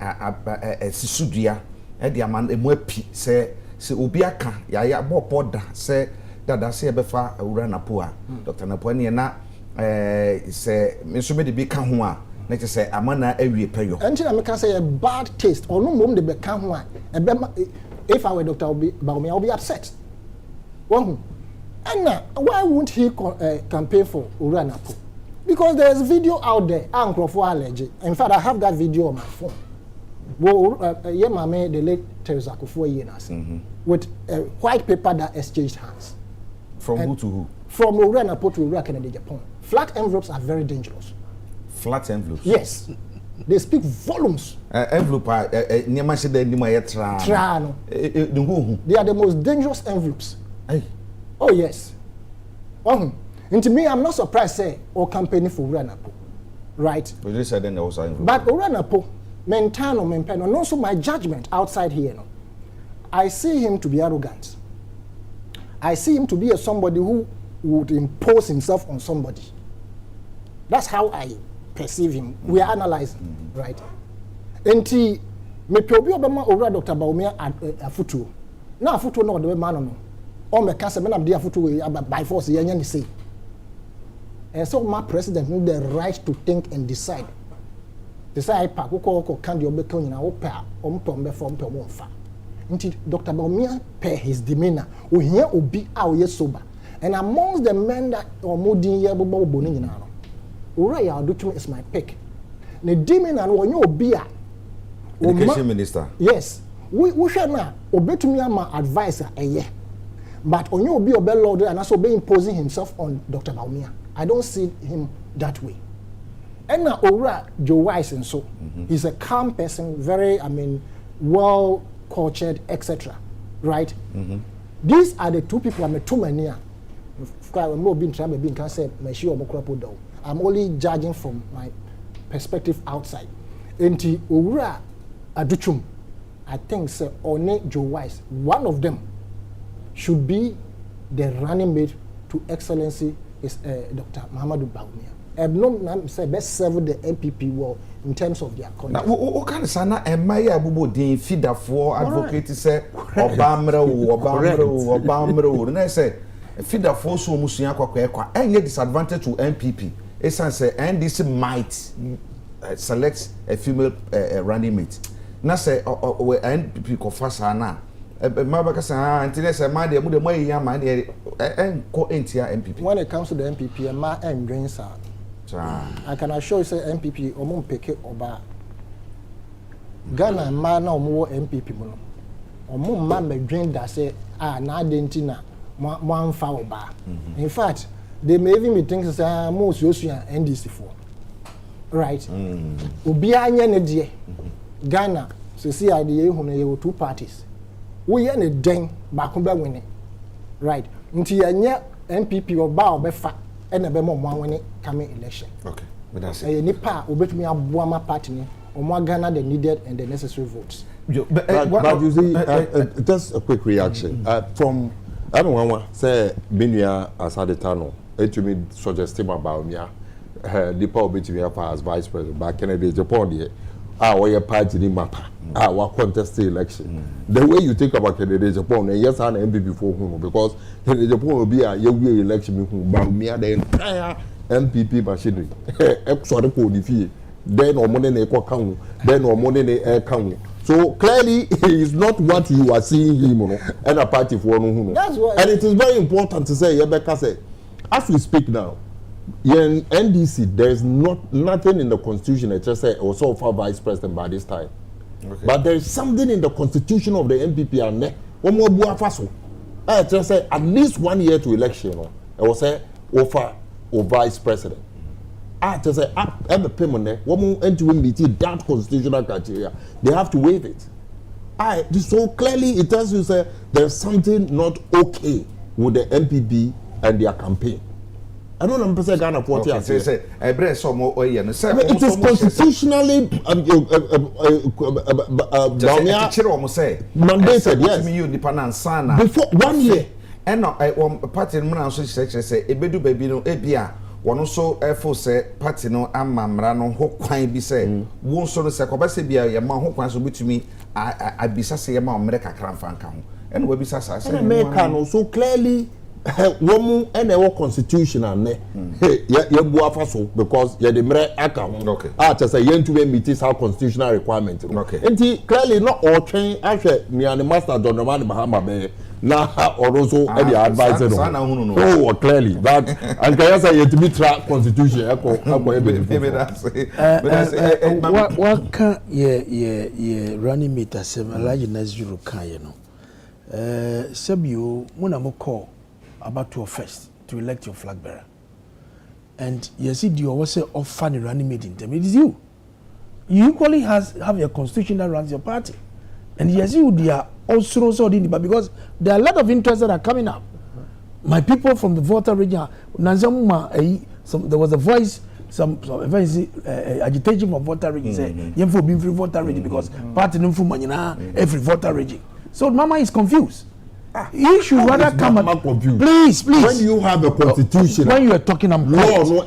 sisudua e de aman emu api se obi aka ya bopo da se dada se befa owura na po a Dr. Napo ne na se me so me de bi ka ho a na che say amana awie payo enti na me can say a bad taste or no mom de be ka ho a if I were Dr. Bawumia, I'll be upset. And why won't he campaign for Uranapo? Because there's video out there. In fact, I have that video on my phone. The late Teresa Kufuor with a white paper that exchanged hands. From who to who? From Uranapo to Ura Kennedy, Japan. Flat envelopes are very dangerous. Flat envelopes? Yes. They speak volumes. Envelope, they are the most dangerous envelopes. Hey. Oh yes. And to me, I'm not surprised say or campaigning for Uranapo, right? But you said then there was an envelope. But Uranapo, mentano, and also my judgment outside here, no, I see him to be arrogant. I see him to be somebody who would impose himself on somebody. That's how I perceive him. We are analyzing, right? Enti me probi obama owura Dr. Bawumia afutu. Na afutu no de man no. O me ka se me na de afutu by force yenya ni say. So my president need the right to think and decide. Decide pa ko kan de obeka nyina wo pa ompom be form pe mo fa. Enti Dr. Bawumia per his demeanor, ohia obi a oye sober. And amongst the men that omodin ye bobo boni nyina no. Owura ya Adekye is my pick. Ne demeanor no onye obi a Education Minister. Yes. We shall now obetumi ama advisor but onye obi obe lord and also be imposing himself on Dr. Bawumia. I don't see him that way. And now Owura Joe Wise and so he's a calm person, very well cultured, etc. Right? These are the two people I'm too many. I'm only judging from my perspective outside. Enti Owura Adekye, I think Sir One Joe Wise, one of them should be the running mate to Excellency is Dr. Muhammadu Bawumia. No, say best serve the MPP well in terms of their conduct. Now, what kind of sana emaya abubo din feeder for advocate say Obamra. Na say feeder for so musuya kwa any disadvantage to MPP. Esan say NDC might select a female running mate. Na say NPP ko fasa na mabaka say until say ma de mu de moyi ya ma de enko entia MPP. When it comes to the MPP, ma endwin sa. I can assure you say MPP omo peke oba. Ghana ma na omo MPP mo no. Omo ma medwin da say na adenti na one foul bar. In fact, they may even be thinking say most Yosuan NDC for. Right? Obi anya ne de Ghana so see idea hu na two parties. We ye ne den ba ko be wini. Right? Nti anya MPP oba obefa e na be mo wini coming election. Okay. But that's it. Nipa obetumi aboa ma party ni omo Ghana the needed and the necessary votes. But you see, just a quick reaction. From I don't want to say Binia as at the tunnel. It to me suggesting about me. The power between me as vice president. But Kennedy Japan here. Our party in matter. Our contest election. The way you think about Kennedy Japan, yes, I'm MPP for whom because Kennedy Japan will be a year election. But me the entire MPP machinery. Extra code defeat. Then or money ne count. Then or money ne count. So clearly, he is not what you are seeing him, and a party for no. That's why. And it is very important to say, Rebecca said, as we speak now, in NDC, there is nothing in the constitution that just say also for vice president by this time. Okay. But there is something in the constitution of the MPP and there. One more buafaso. I just say at least 1 year to election. I will say offer or vice president. I just say I'm a payment. One end to meet that constitutional criteria. They have to waive it. So clearly it tells you say there's something not okay with the MPP and their campaign. I don't know Ghana 40 years. Say it is constitutionally mandated, yes. Before 1 year. And party say ebedu baby no ebia wono so efo say party no amamra no ho kwan bi say won so no say ko ba se bia ye ma ho kwan so bitumi abisa say ye ma omre kakra mfa nka ho and we bisa say America no so clearly womu and our constitutional ne ye bua fa so because ye de mre aka ho to say ye ntu meet our constitutional requirement enti clearly not all train ahwe me and master John Roman Bahama be na also any advice no oh clearly that and can say yet be track constitution what can ye running meter 7 large Nazuru kan ye no sabio munamo call about to first to elect your flag bearer and you see the was say offer the running meeting it is you equally have a constitution that runs your party and yes you they are also but because there are a lot of interests that are coming up. My people from the voter region, there was a voice, some agitation from voter region say, "You for being free voter region because party no for every voter region." So Mama is confused. You should rather come and please. When you have a constitution, when you are talking about law, no,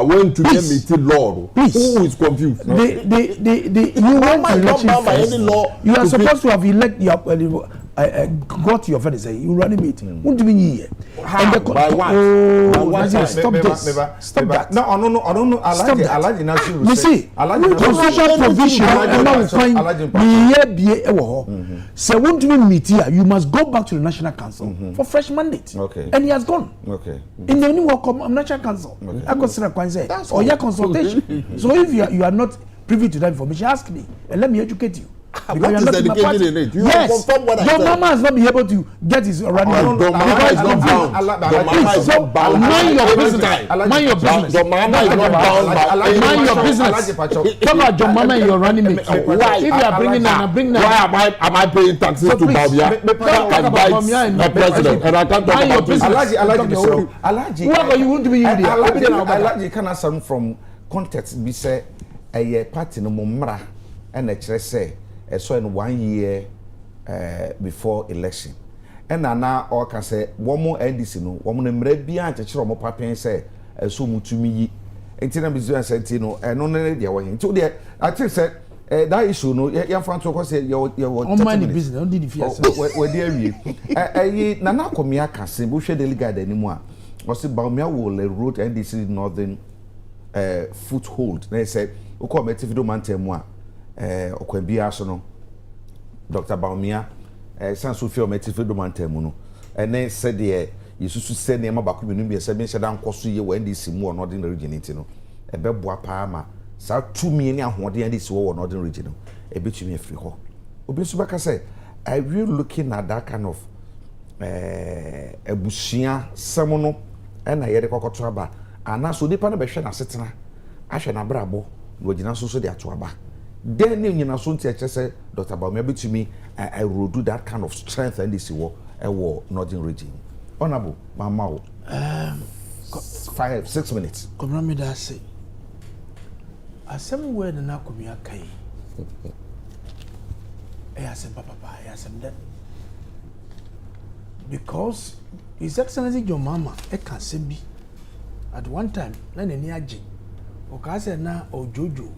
when to meet law, please. Who is confused? You want election first. You are supposed to have elected. Got your friend say you running meet. What do you mean here? By what? Stop this. Stop that. No, I don't know. I like the national. You see, constitutional provision. So when do we meet here? You must go back to the National Council for fresh mandate. Okay. And he has gone. Okay. In the new National Council, I consider or your consultation. So if you are not privy to that information, ask me and let me educate you. What is education in it? You yes. confirm what I your said. Mama has not been able to get his running. Your mama is not bound. Mind your business. Mind your business. Your mama is not bound. Mind your business. Talk about your mama and your running mate. Why? If you are bringing them, bring them. Why am I paying taxes to Bawumia? Talk about Bawumia and the president. And I can't talk about business. Alaji. Whoever you want to be in there. Alaji can answer from context. Be say a party no mumra and a say. So in 1 year before election, and now all can say one more NDC no, one more mrebia to chiro mo papen say so mutumi yi. Enti na bizu say no, no no dey wa hin. So there I think say that issue no ya fan to ko say your money business don't did fear say we dey awie. Na komia ka say bo hwe delegate animu a. O say Bawumia will road NDC northern foothold. Na say o ko metifido mantemu a okwabia so no Dr. Bawumia san so feel metifo do mantemu no ene said de yesusu se ne ma bako binu bi se bi sheda nkoso ye wa NDC mu no ordinary region nti no ebeboa pa ma sa tumi ne ahode NDC wo no ordinary region no ebetumi afiri ho obi so baka say are you looking at that kind of ebusua semono na yede kokoto aba ana so nipa na behwe na setena ahwe na brabo no gina so de ato aba then nyina so ntia kyese Dr. Bawumia betumi I will do that kind of strength and this war northern region. Honorable Mama 5-6 minutes. Komrami da say asem word na komi akai asem papa asem that because His Excellency John Mama can say be at one time na nani age o ka say na Ojojo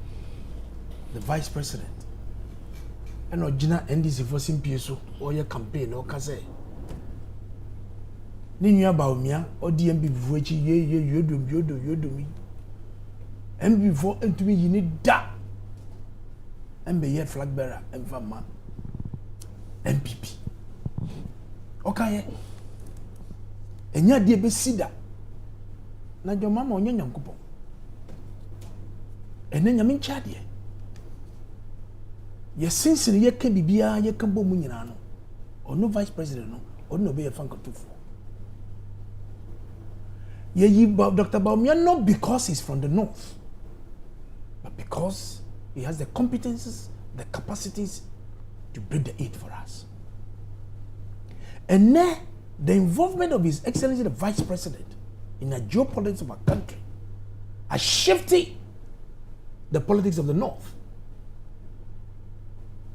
the vice president and Ojina NDC for simpie so or your campaign or ka say ni nua Bawumia o DMB before echi ye yodo MB before entumi yini da MB ye flag bearer emfama MPP okay enya de be sida na John Mama onye nyankopon ene nyame nchade ye sinsini ye ka bibia ye ka bom nyina no ono vice president no ono be ye fanka tufo ye yi Dr. Bawumia not because he's from the north but because he has the competences, the capacities to bring the aid for us. And now, the involvement of His Excellency the Vice President in the geopolitics of our country has shifted the politics of the North.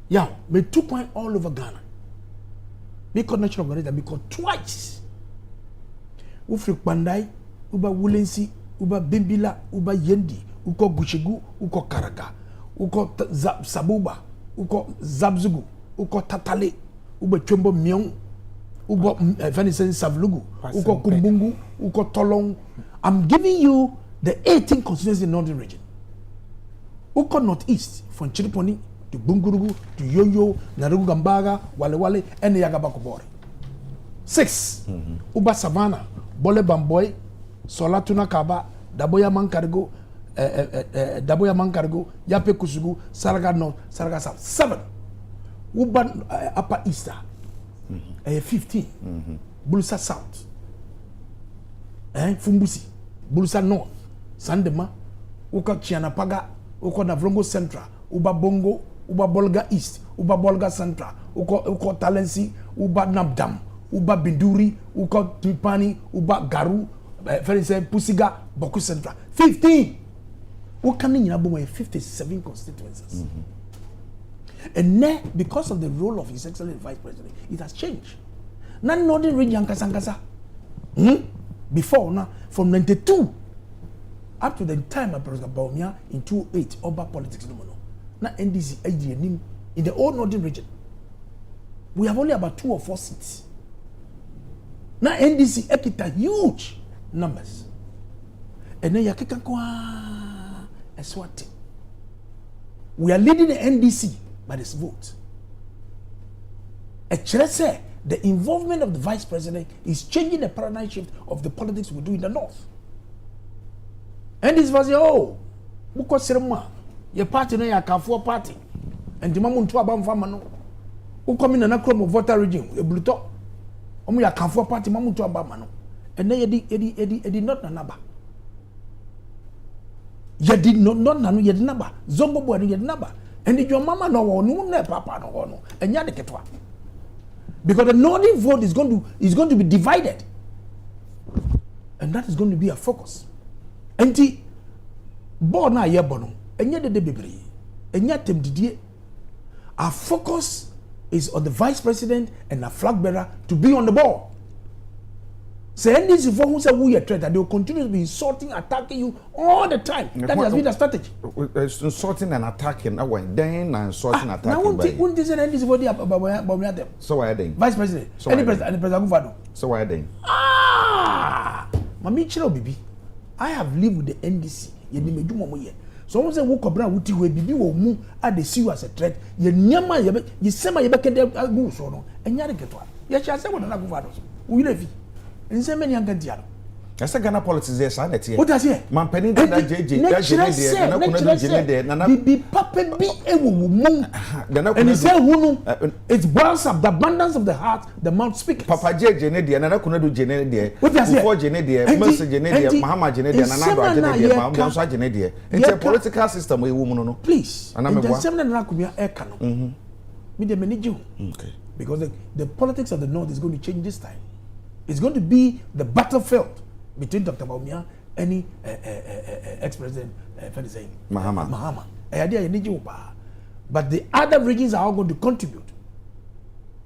Yeah, me 2 points all over Ghana. Me called national organization, me called twice. Ufrik Bandai, Uba Wulensi, Uba Bimbila, Uba Yendi, Uko Gushegu, Uko Karaga, Uko Sabuba, Uko Zabzugu, Uko Tatale, Uba Chumbo Myong, Uko Venison Savlugu, Uko Kumbungu, Uko Tolong. I'm giving you the 18 constituencies in the northern region. Uko Northeast, from Chiriponi to Bungurugu to Yoyo, Narugu Gambaga, Wale and the Yagabakobori. 6. Uba Savannah, Bole Bamboy, Solatuna Kaba, Daboya Mankargo, Yape Kusugu, Saraga North, Saraga South. 7. Uba Upper Easter, 15. Bulusa South, Fumbusi, Bulusa North, Sandema, Uka Chianapaga, Uko Navrongo Central, Uba Bongo, Uba Bolga East, Uba Bolga Central, Uko Talensi, Uba Nabdam, Uba Binduri, Uko Tipani, Uba Garu, Pusiga, Boku Central. 15. Ukani Nyinabu 57 constituencies. And now, because of the role of His Excellency Vice President, it has changed. Now, Northern region Kasankasa. Before now, from 92 up to the time of President Bawumia in 2008, Oba politics no more. Now NDC ADN in the whole Northern region. We have only about 2 or 4 seats. Now NDC ekita huge numbers. And then yakika kwa Eswati. We are leading the NDC by this vote. Say the involvement of the Vice President is changing the paradigm shift of the politics we do in the North. And this was buko serema your party na ya Kafuo party and the mamu nto aba mfama no uko mi na krom voter region ebuluto omu ya Kafuo party mamu nto aba ma no and then yedi not na naba yedi not na no yedi naba zombo bo yedi naba and your mama no wonu na papa no no enya de ketwa because the northern vote is going to be divided and that is going to be a focus. Enti bo na ye bono enye de bebre enye tem didie. Our focus is on the Vice President and the flag bearer to be on the ball. Say this is for who say we are threat and they will continue to be insulting, attacking you all the time. That has been the strategy. Insulting and attacking. Then insulting, attacking. Now won't this end this body about them? So why are they? Vice President. So any president and President Guvado. So why are they? Mami chiro bibi. I have lived with the NDC. Ye ni medu momo ye. So who say wo kobra wuti we bibi wo mu a they see you as a threat. Ye nyama ye sema ye beke agu so no. Enya de ketwa. Ye cha say wo na Guvado. Wo yirefi. Nse many anka diaro. Asa Ghana politics there sa net here. What does here? Man penny that JJ there na kuna do jene there na be papa bi ewu mu. And he say who it boils up the abundance of the heart the mouth speaks. Papa JJ ne there na kuna do jene there. What does here? Before jene there, Mercy jene there, Mahama jene there, na do jene there, Mahama so jene there. It's a political system we woman no. Please. And the same na kumia eka no. Me dey manage you. Okay. Because the politics of the North is going to change this time. It's going to be the battlefield between Dr. Baumia and ex-president Mahama. But the other regions are all going to contribute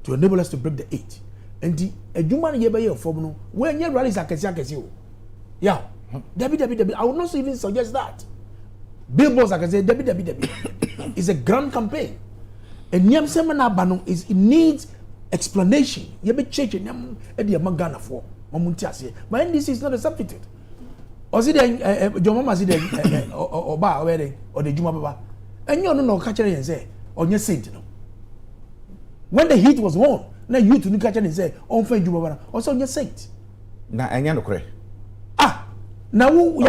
to enable us to break the 8. And the human year formula when your rallies are kesi. Yeah. Debbie. I would not even suggest that. Billboards are Debbie. It's a grand campaign. And Nyam Semana Bano it needs explanation. You be changing Nyam Eddie Magana for Mamuntiasi. But NDC is not a substitute. Or is it your mama or bar wedding or the Juma Baba? And you know catcher and say on your saint. When the heat was on, now you to catch and say on Fan Juma also on your saint. Now I know correct. Now we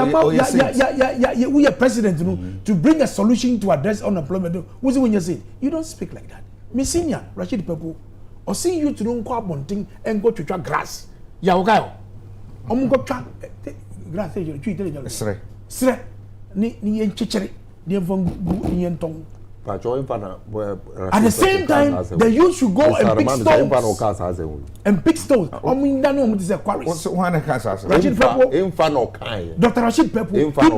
are president to bring a solution to address unemployment. What's it when you say you don't speak like that? Me senior Rashid people or see you to don't go up on thing and go to track grass. Ya okay. Go track grass. Sre. Ni enchichere. Ni ni entong. At the same time, the youth should go and pick stones. And pick stones. I mean, that no is a quarries. Rashid Pepo. Dr. Rashid Pepo.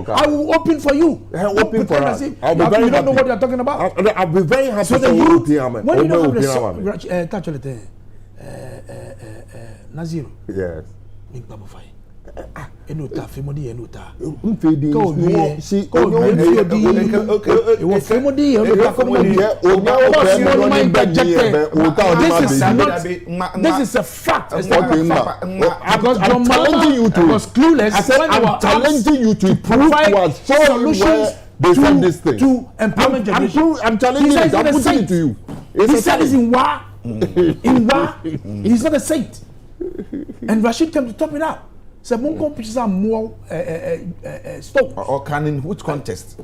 I will open for you. Open for us. You don't know what you're talking about. I'll be very happy. So the youth, when you don't have the Nazir. Yes. Enuta femodi enuta. Mfedi. Si This is a fact. Because I'm challenging you to. Was clueless. I'm challenging you to provide solutions to employment generation. I'm challenging you. I'm putting it to you. He said it's in Wa. In Wa, he's not a saint. And Rashid came to top it up. So Mungo pitches are more stones. Or can in which contest?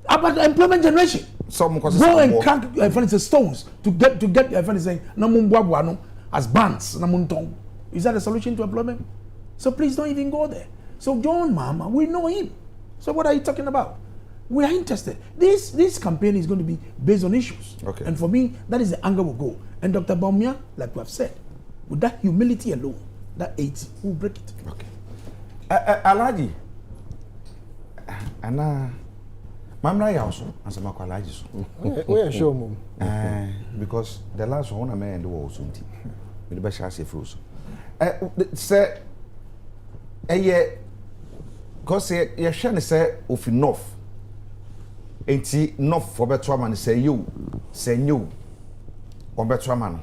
About the employment generation. Some go and crack for instance stones to get for instance Namumbwabuano as bands Namuntong. Is that a solution to employment? So please don't even go there. So John Mama, we know him. So what are you talking about? We are interested. This campaign is going to be based on issues. Okay. And for me, that is the angle we'll go. And Dr. Baumia, like we have said, with that humility alone, that 8 will break it. Okay. Alaji. Ana Mamra ya also ansema kwa Alaji so. We are sure mum. Because the last one I made was something. We be share say fruit. Say cause ye share ne say of enough. Enti enough for better man say you on better man.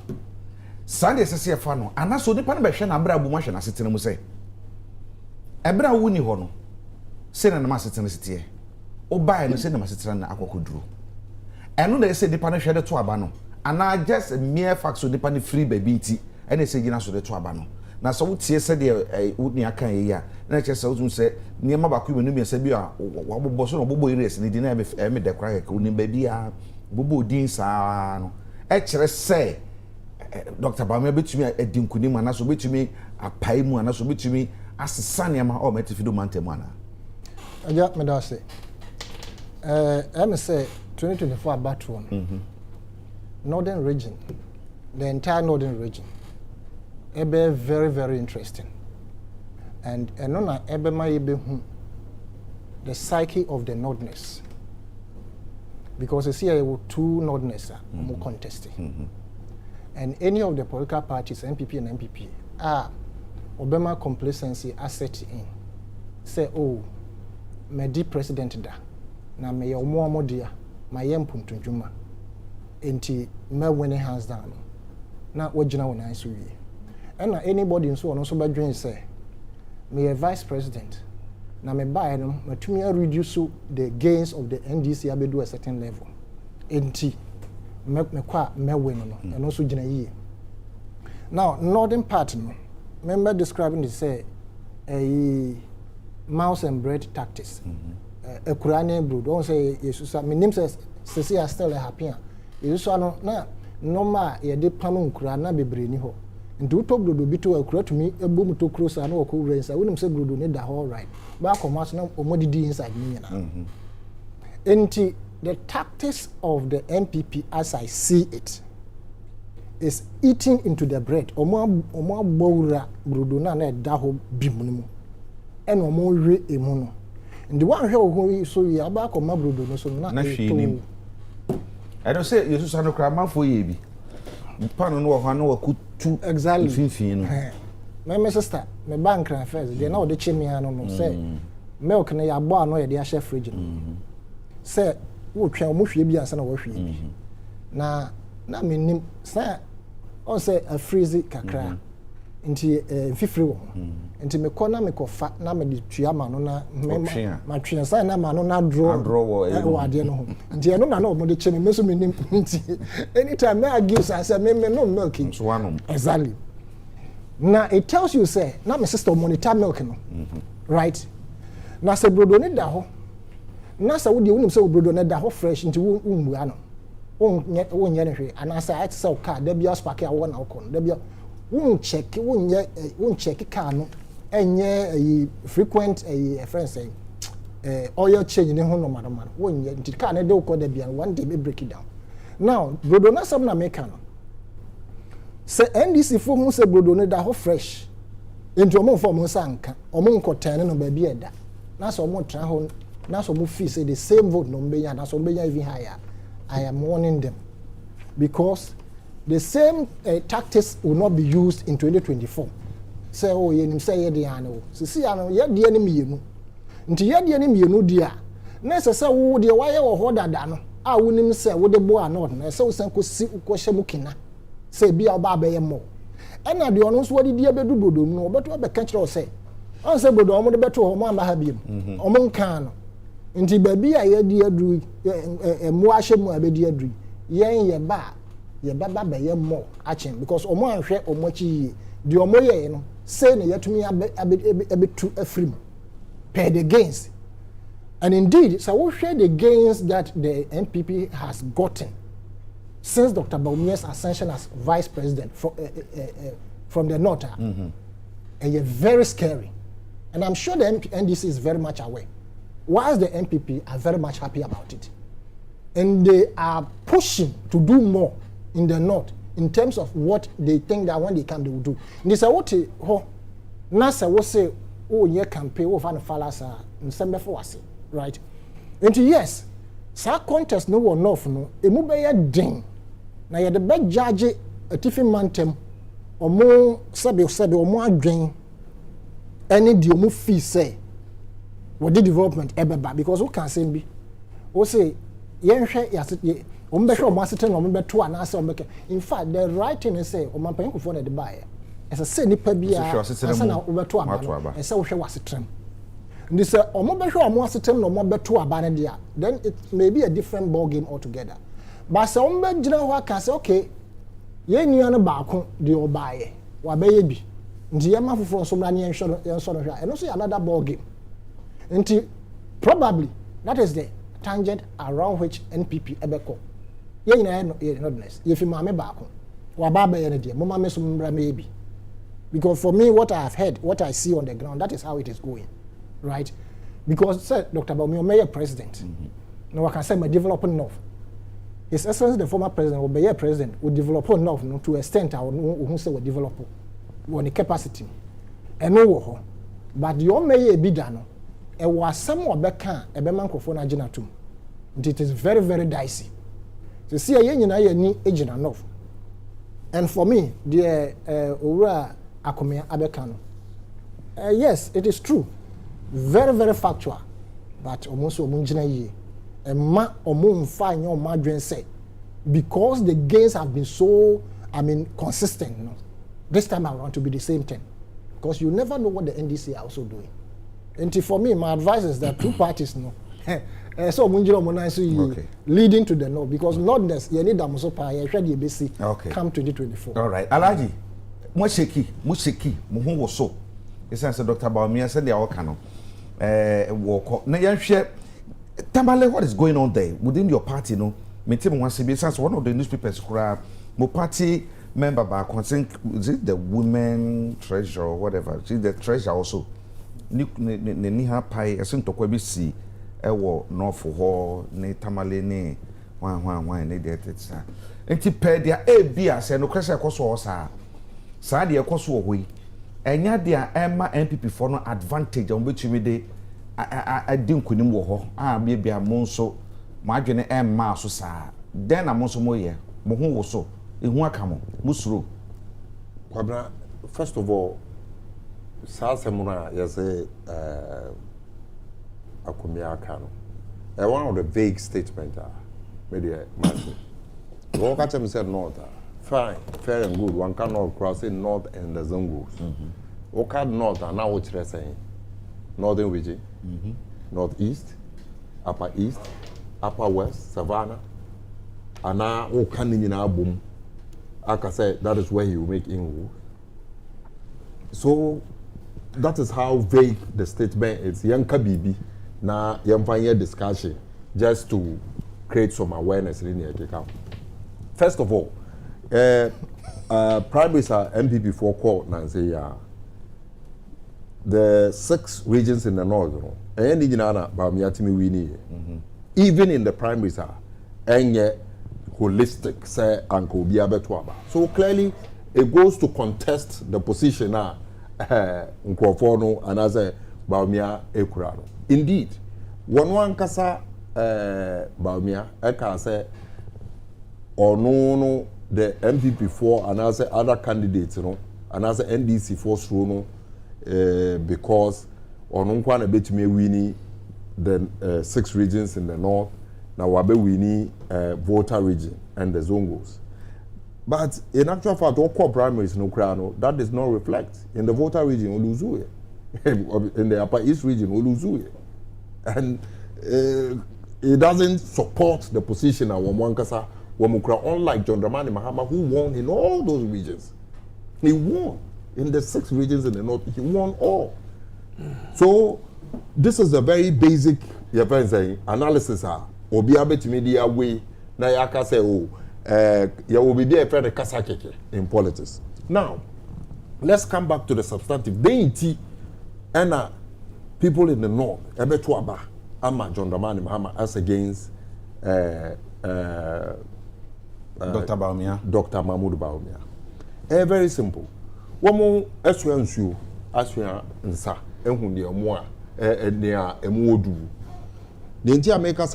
Sunday say fa no ana so nipa no be hwe na abra bu ma hwe na setena mu say ebra wo ni ho no se na ma setena setie o bai no se na ma setena na akokoduro eno na say nipa no hwe de to aba no ana just mere fact so nipa no free baby nti ene se gina so de to aba no na so wotie se de wo ni aka ye ya na che se wo se ni ma ba ku me no mi se bi a wo bobo so no bobo ires ni di na me de kra ka wo ni baby a bobo din sa no e kire se Dr. Baumia betumi edinkunim ana so betumi apai mu ana so betumi asesa niam o metifido mantem ana aja me da say am say 2024 battle one northern region, the entire northern region ebe very very interesting and enona ebe ma ebe hu the psyche of the northerners because you see there were two northerners more contesting. And any of the political parties, NPP and MPP, Obama complacency asset in. Say, oh, my dear president da, na me your more dear, my young puntunjuma, enti me winning hands down. Na wajina wana isu ye. And anybody in so on also by doing say, me a vice president, na me buy them, me to me reduce the gains of the NDC abedu a certain level. Enti me win no and also gina ye. Now northern part no remember describing it say a mouse and bread tactics. A Kurane brood, don't say Jesus. My name says Cecilia still a happy. You saw no normal, a deep panum Kurana be brainy ho. And do talk to be to a crowd to me, a boom to cross and no cool race. I wouldn't say brood need the whole right. Back on much now or more inside me. And the tactics of the MPP, as I see it, is eating into the bread. Omo bora brudona na daho bimunumu. And omo re emuno. And the one who so you about come brudo so na e I don't say you so no crama for ye bi. Pan no ho na wakutu exactly finfin no. My sister, my bank first. They now the chimney no say milk na ya bo ano ye dey share fridge. Say wo twa omo hwe bi ansa na wo hwe bi. Na me nim say on say a freeze kakra. Nti fifiri wo. Nti me kɔ na me kɔ fa na me de tua ma no na ma twa sa na ma no na draw wo ade no ho. Nti eno na na omo de che me so me nim nti anytime I give say me no milk so one exactly. Now it tells you say na me sister monitor milk no. Right? Na se brodo ne da ho. Na sa wo de wonim se brodo ne da ho fresh nti wo mmua no. Wo nye ne hwe ana sa it sell car da bia spark a wo na wo kon da bia won check car no enye frequent friend say oil change ne ho no madama won ye nti car ne de ko da bia one day be break it down. Now brodo na some na make no say NDC fo hu say brodo ne da ho fresh enti omo fo mo sanka omo nkotan no ba bi eda na so omo tra ho na so mo feel say the same vote no be ya na so be ya even higher. I am warning them because the same tactics will not be used in 2024. Say, oh, you say, yeah, see, I know, yeah, the enemy, nti ye de ni mienu dia na se se wo de waye wo ho dada no a wonim se wo de bo anod na se wo san ko si ko hye mu kina se bia oba abaye mo ena de ono so wo de dia bedu bodo no obeto abeka kire o se on se bodo omo de beto ho mo amba ha biem omo nka no nti ba bia ye de adru mo ahye mu abedi adru yen ye ba ba ye mo achen because omo anhwe omo chi de omo ye no say na yetumi abetu afrim per the gains. And indeed, so we share the gains that the NPP has gotten since Dr. Bawumia's ascension as vice president from the north. And you're very scary. And I'm sure the NDC is very much aware. Whilst the NPP are very much happy about it. And they are pushing to do more in the north in terms of what they think that when they come, they will do. And they say, what Nasa will say, oh, yeah, campaign over the falasa in some before, right? And yes, sa contest no one off no, a mobile ding. Now you're the best judge a tiffin mantem or more sabi or more drain any deal fee say what the development ever back because who can say be or say, yeah, yes, in fact, the right thing is say, oh, my paying for the buyer. As I say, nipa bia, asana obeto aba, esa wo hwe wasetrem. Ndi say omo behwe omo wasetrem no omo beto aba ne dia, then it may be a different ball game altogether. But say omo be gina ho aka say okay, ye nua no baako de obaye, wa be ye bi. Ndi ye ma foforo so mra ne yenhwe no hwa. And also another ball game. Nti probably that is the tangent around which NPP ebeko. Ye nyina no ye nodness. Ye fi maame baako. Wa ba be ye ne dia, mo ma me so mra me bi. Because for me, what I have heard, what I see on the ground, that is how it is going, right? Because said Dr. Bawumia, mayor president, no, I can say my developing North. His Excellency, the former president, or mayor president, would develop North no, to extent our who say we develop on the capacity. And no, but your mayor be done. It was somewhat back a bemanco na genatum. It is very, very dicey. To see a yen ni agent enough. And for me, the Ura Akomea Abekano. Yes, it is true. Very, very factual. But almost omunjina ye. And ma omun fine your madren say. Because the gains have been so, consistent. You know, this time I want to be the same thing. Because you never know what the NDC are also doing. And for me, my advice is that two parties know. So okay. Leading to the north. Because northerness, you need them so far. You should come 2024. All right. Alaji. Musiki, muhu so. It's Dr. Baumia said they are all canon. Walk. Now, Tamale, what is going on there within your party? No, me tell me one CBS. One of the newspapers, my party member back, I think is it the women treasurer or whatever. She's the treasurer also. Ni ha pai. I think to kwa bisi. Ewo no for ho ne Tamale ne wan ne de tetsa. Enti pe dia e bia se no kwese ekoso o saa de ekoso o hoi. Enya dia ema MPP for no advantage on betumi de adi nkunim wo ho bia mo nso mo adwene emma so saa den na mo nso mo ye mo ho wo so ehu aka mo musuro kwabra. First of all, saa semuna ya say akumia aka no one of the vague statement media man go catch him said north fine, fair and good, one cannot cross in north and the zongos. Okay, north and now what you're saying northern region, northeast, upper east, upper west, savannah, and now all coming in our boom. Like I said, that is where you make inroads. So that is how vague the statement is. Young Kabibi, now young find discussion just to create some awareness in the account. First of all, primaries are MPP for court and say the 6 regions in the north, even in the primaries are holistic, say Uncle Biabetwaba. So clearly it goes to contest the position now Nkwofono and as a Baumia Ekurano. Indeed, one kasa Baumia Eka say or no the MPP for and as other candidates, and as NDC for no because on unkwana betumi wini the 6 regions in the north, now wabe wini voter region and the zongos. But in actual fact, all core primaries no crano that does not reflect in the voter region Oluzuye, in the upper east region Oluzuye, and it doesn't support the position of Wamwankasa Wamukra, unlike John Dramani Mahama, who won in all those regions. He won in the 6 regions in the north. He won all. So this is a very basic analysis. Obi abeti media way na yaka say ya will be there for the kasa keke in politics. Now, let's come back to the substantive. Deity and people in the north, Ebetuaba, Ama John Dramani Mahama as against Dr. Baumia. Dr. Mahmoud Baumia. Very simple. Womo eswensu asua nsa ehun de omo a nea emu odu. The ntia make us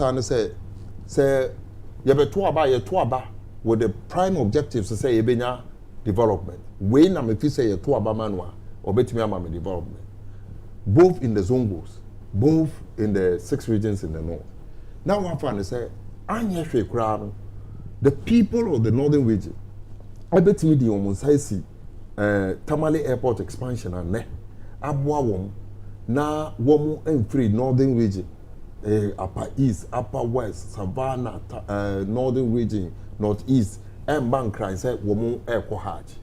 say yebeto aba with the prime objectives to say yebenya development. We na me fi say yeto aba manwa obetimi ama me development. Both in the zongos, both in the 6 regions in the north. Now what I say anya hwe kura no the people of the northern region obetimi di omo sai Tamale airport expansion and ne abwa wom na womu free northern region upper east, upper west, savannah, northern region, northeast, and Bankrai said womu airport hajj.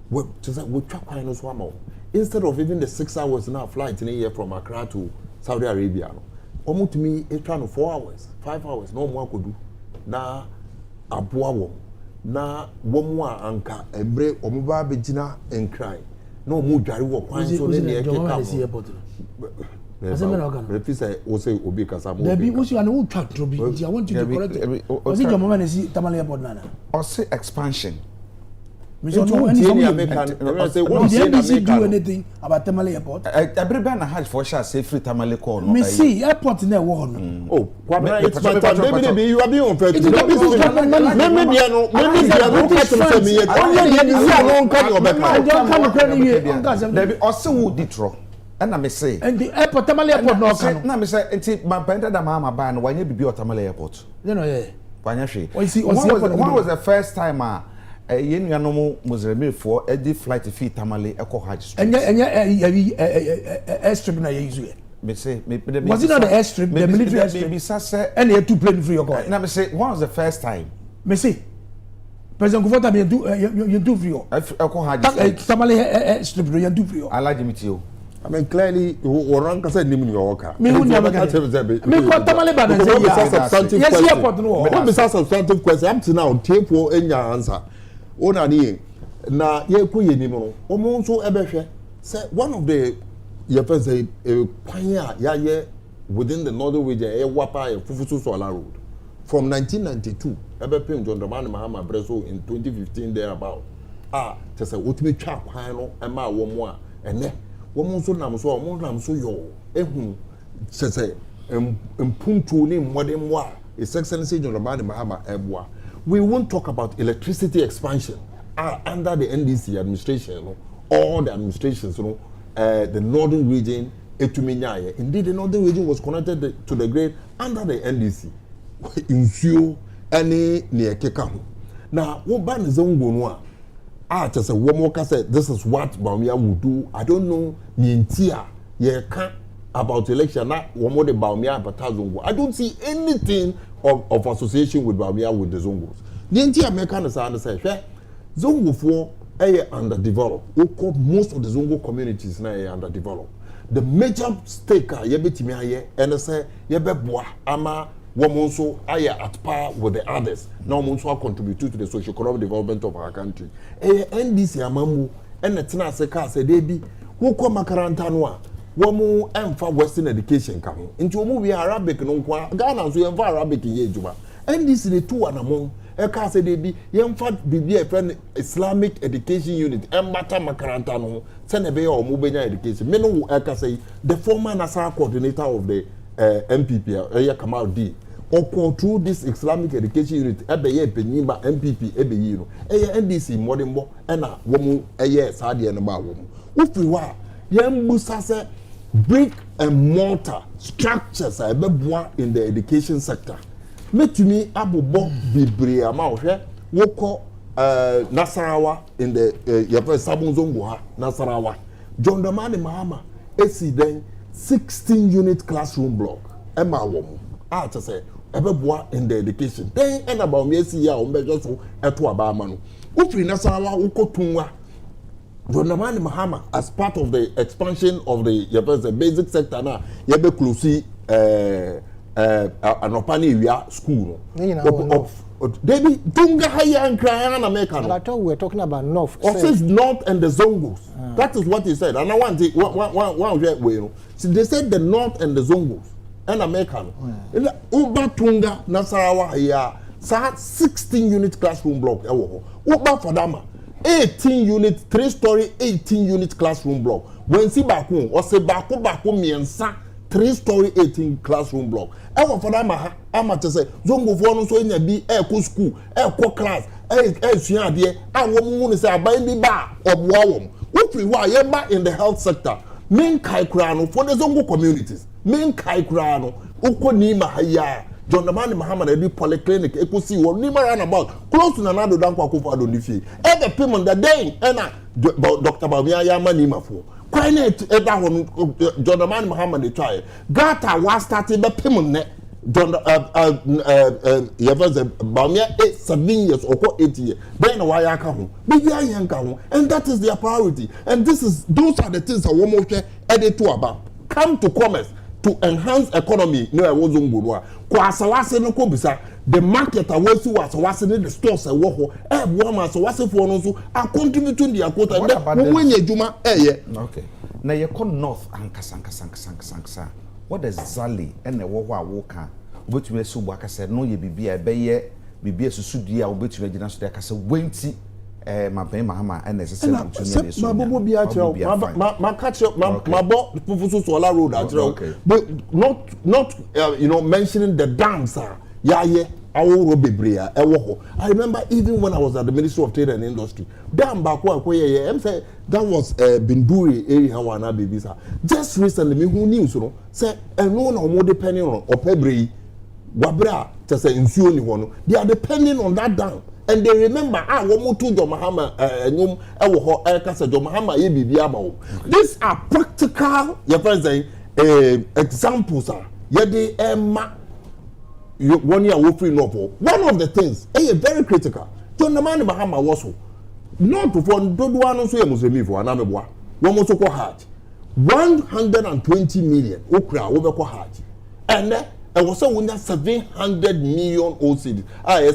We just we track no swam. Instead of even the 6 hours now flight in a year from Accra to Saudi Arabia, almost to me it's trying 4 hours, 5 hours, no more could do. Na abwa wom na womwa anka ebre omuba begina enkran na omu dware wo kwan so ne ne ekeka if say o say obi kasa mo there be usu and who track to be I want you to correct it was it your moment is Tamale airport nana or say expansion me so no any say what say do anything about Tamale airport every ban hajj for sure say free Tamale call me see airport na wo no oh it's my time maybe you are being unfair to me maybe dia no catch me me only dia no no carry obeka don't come credit here there be also who ditro and I say and the airport Tamale airport no can na me say enti my penda da mama ban no wanye bibi o Tamale airport you know yeah wanye hwe when was the first time yen yanom Muslim for edi flight fee Tamale eko hajj airstrip na use it me say was it not the airstrip the military airstrip me say and you 2 plane free your go na me say when was the first time me say President Kufota you do free your eko hajj Tamale airstrip you do free your alaji mitio I mean, clearly, orang kasa ni muni waka. Me who never can. Me ko tamale ba na say ya. Yes, airport no. Me don't be substantive question. I'm to now tape for any answer. Ona ni na ye ku ye ni mo. Omo nso ebehwe. Say one of the ye first say kwanya ya ye within the northern region e wapa e fufusu solar road from 1992 ebe pem John Dramani Mahama Breso in 2015 there about tese otimi twa kwan no e ma wo mo a ene wo mo nso nam so wo nam so yo ehun tese mpuntu ni modern wa His Excellency John Dramani Mahama Ebwa. We won't talk about electricity expansion under the NDC administration all the administrations the northern region indeed the northern region was connected to the grid under the NDC insure any near kekahu now what ban is on just a woman said this is what Bawumia would do. I don't know Nintia ye can't about election not one more the Bawumia but I don't see anything of association with Bawumia with the Zongos. Nintia mechanics say Zongo for underdeveloped. Most of the Zongo communities now are underdeveloped. The major stake yebetimi aye and say yebeboa ama womonso aye at par with the others. Now womonso contribute to the socio-economic development of our country. NDC amamu and tina se ka se debi woko makaranta no a womu emfa western education ka ho. Nti womu we Arabic no kwa Ghana so emfa Arabic ye ejuma. NDC the two anamon eka se debi yemfa bibia friend Islamic education unit embata makaranta no se ne be ya omu benya education me no eka say the former national coordinator of the MPP Kamal D or through this Islamic education unit ebe ye penyimba MPP ebe yi no NDC modembo ena womu saade ne ba womu ufi wa yembusa se brick and mortar structures ebe boa in the education sector metumi abobo bibre ama ohwe woko Nasarawa in the yafa Sabon Zongo ha Nasarawa John Dramani Mahama esi den 16 unit classroom block ema womu to say ebeboa in the education then and about me esi ya ombejo so eto aba ama no ufiri Nasarawa ukotunwa John Dramani Mahama as part of the expansion of the basic sector na yebe close anopani wia school no Debbie Tunga Haya and Krayana American. But I thought we were talking about North. Says North and the Zongos. That is what he said. And I want to one way. So they said the North and the Zongos and American. Uba Tunga Nasarawa here. 16 unit classroom block. Uba Fadama 18 unit 3-story 18 unit classroom block. When si baku or se baku miensa 3-story 18 classroom block. Ewa for that ama to say zongo for no so nya bi e school e class e sua ade a wo mu say aban bi ba oboa wom wo free wa ye ba in the health sector main kai kura no for the zongo communities main kai kura no ukoni ma haya John Dramani Mahama na bi polyclinic ekusi wo ni ma run about close to Nanado Dankwa Akufo Addo Nifi e the payment the day na Dr. Bawumia ya mani mafo kwai eda ho John Dramani Mahama dey try gata was started be payment ne John Bawumia 7 years or 8 years then why aka ho be ya yanka ho and that is their priority and those are the things that we must edit to about come to commerce to enhance economy no e wozungu no a kwa asawase no ko bisa the market awasi wasawase ne the stores e wo ho e bo ma asawase fo no so a contribute to their quota and wo nya adwuma eye okay na ye ko north ankasa what is zali ene wo ho a wo ka obetumi esubu akase no ye bibia e be ye bibia susudua obetumi agina so de akase wenti Mapen Mahama and necessary to Mabobo be at my catch up my bought Fufusu Solar Road but not mentioning the dams I remember even when I was at the Ministry of Trade and Industry dam back say that was Binduri area wana baby sir just recently me who news say no more depending on Opebre Wabra to say insuo ni hono they are depending on that dam. And they remember, woman to John Mahama, John Mahama, these are practical, your friends examples. Yet Emma, 1 year free novel. One of the things, very critical. John Mahama was not for Doduano, so Muslim for an amebwa. One was so hard. 120 million okra wo be ko hajj and I was saying 700 million OCD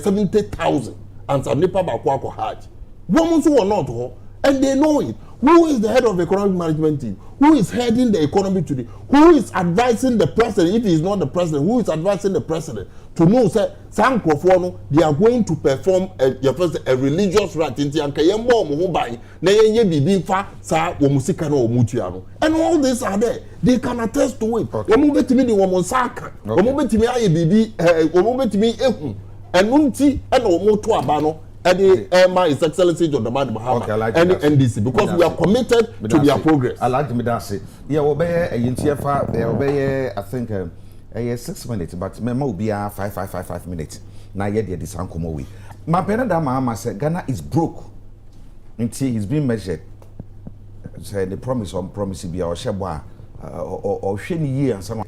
70,000 and some nipa ba ko hajj woman so or not ho and they know it. Who is the head of the economic management team? Who is heading the economy today? Who is advising the president? If he is not the president, who is advising the president to know say some no they are going to perform a religious rite in the ankayembo mo bai na yenye bibi fa sa wo musika na wo mutua no. And all these are there. They can attest to it. Wo mo betimi di wo mo saka. Wo mo betimi aye bibi wo mo betimi ehu. Enunti e na wo mo to aba no. His Excellency John Dramani Mahama and the NDC because we are committed to their progress. I like me that say. Yeah, obey a UNTFA, obey I think 6 minutes, but memo will be 5 minutes. Now yet the sound come away. My parent Mahama said Ghana is broke until he's being measured. Say the promise on promise be our shebwa or shiny year and someone.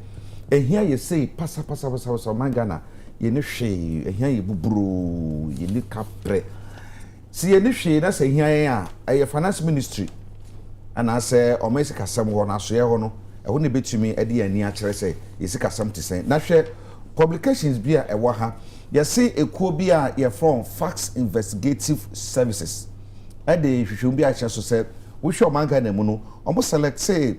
And here you say passa man Ghana. You know she here you buburu you need capre see you she na say here a finance ministry and I say o me sika sam ho na so ye ho no e ho ne betumi e de ani a kire say ye sika sam te say na hwe publications bi a e wo ha ye say ekuo bi a ye from Facts Investigative Services e de hwehwum bi a kire so say wo hwe o manga na mu no o mo select say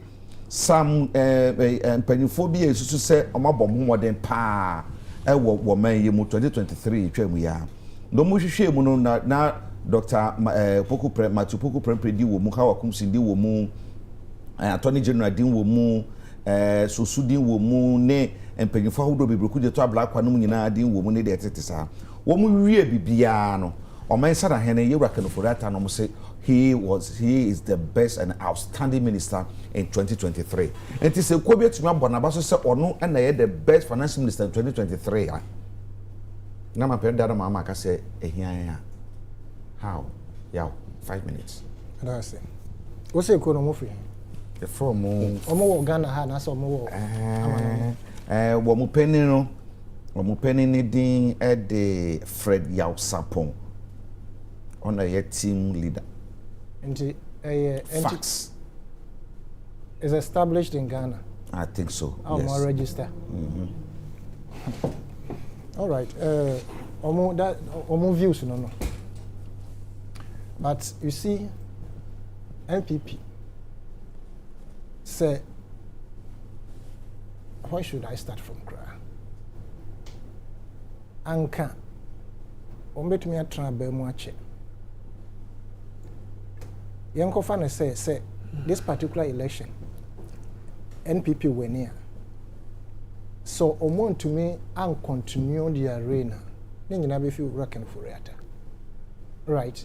some panifo bi e susu say o mabom ho modern pa wo man ye mu 2023 twam ya no mu hwehwe mu no na Dr. Matu Poku Prempre di wo mu Kawa Kumsi di wo mu Attorney General di wo mu Sosu di wo mu ne empanyifo ahodo bebreku de to abla kwa no mu nyina di wo mu ne de tete sa wo mu wie bibia no o man sada hene yewra kanoforiata no mu say he is the best and outstanding minister in 2023. And it's a quote to Bonabaso say ono and the best finance minister in 2023. Now my parent mama can say here. How? Yeah, 5 minutes. That's it. What's the economy for? The form Omo Ghana ha na so omo wo mu penny no wo mu penny ni din e de Fred Yaw Sapon on a team leader. And Facts is established in Ghana. I think so. I'm yes. More register. All right. Omo views no. But you see, NPP say, where should I start from? Anka, ombetumi atra be mu ache. Yankofane say this particular election NPP were near. So omo to me and continue the arena. Then you never feel reckon for it. Right.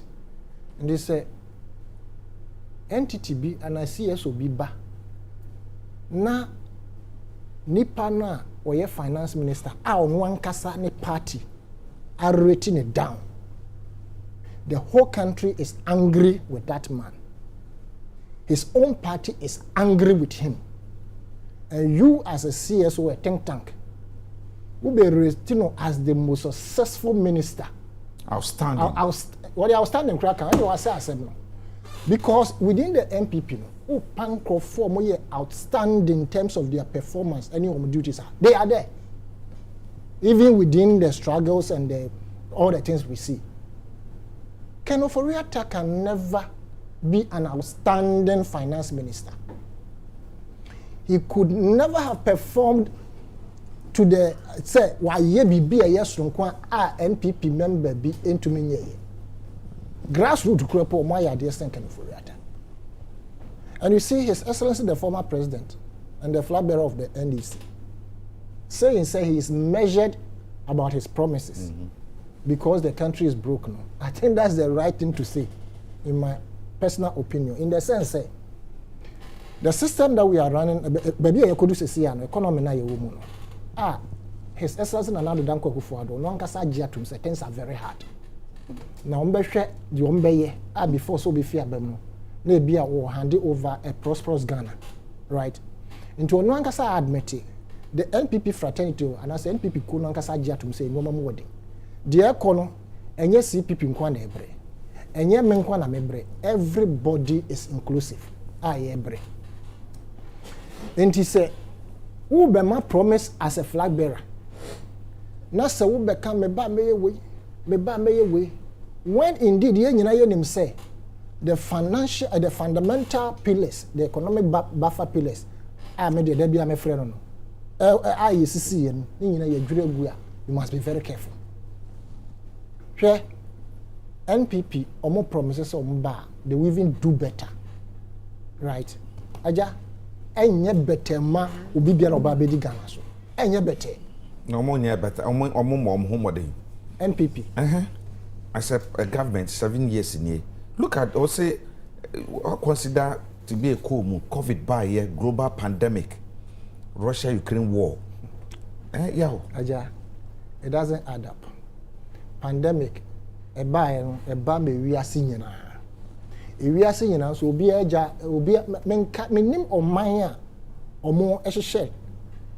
And they say entity B and I see CSOB ba. Na nipa na oye finance minister on one kasa ni party are rating it down. The whole country is angry with that man. His own party is angry with him. And you as a CSO, a think tank, will be rated as the most successful minister. Outstanding. What the outstanding cracker, I was saying, because within the MPP, Panko form outstanding in terms of their performance, any of the duties are they are there. Even within the struggles and all the things we see. Ken Ofori-Atta can never be an outstanding finance minister. He could never have performed to the say why ye be a yes NPP member be into me. Grassroots crepo my ideas Ken Ofori-Atta. And you see His Excellency the former president and the flag bearer of the NDC saying he is measured about his promises because the country is broken. I think that's the right thing to say, in my personal opinion. In the sense, the system that we are running, baby, I could do say economy na ye woman. His Excellency Nana Danko Akufo-Addo, no nkasa jia tum say things are very hard. Na ombehwe di ombeye before so be fear bem no. Na bia wo hand over a prosperous Ghana, right? Into no nkasa admit the NPP fraternity and as NPP ko no nkasa jia tum say no mamu wodi. The econo enye CPP nkwa na ebre. Enye me nkwa na mebre. Everybody is inclusive. Ebre. And he said, who be my promise as a flag bearer? Na se wo be kan me ba me way. When indeed ye nyina ye nim say the fundamental pillars, the economic buffer pillars, me de bia me frɛ no yesisi ye no nyina ye dwere gu a, you must be very careful. Hwɛ NPP omo promises omo ba, they will even do better, right? Aja enye better ma obi bia no ba be di Ghana so enye better. No more near better. NPP. I said a government 7 years in here. Look at also consider to be a COVID by a global pandemic, Russia-Ukraine war. Yeah. Aja, it doesn't add up. Pandemic, a buy we are seeing now. We are seeing now, so be a minim or mine or more as a shell.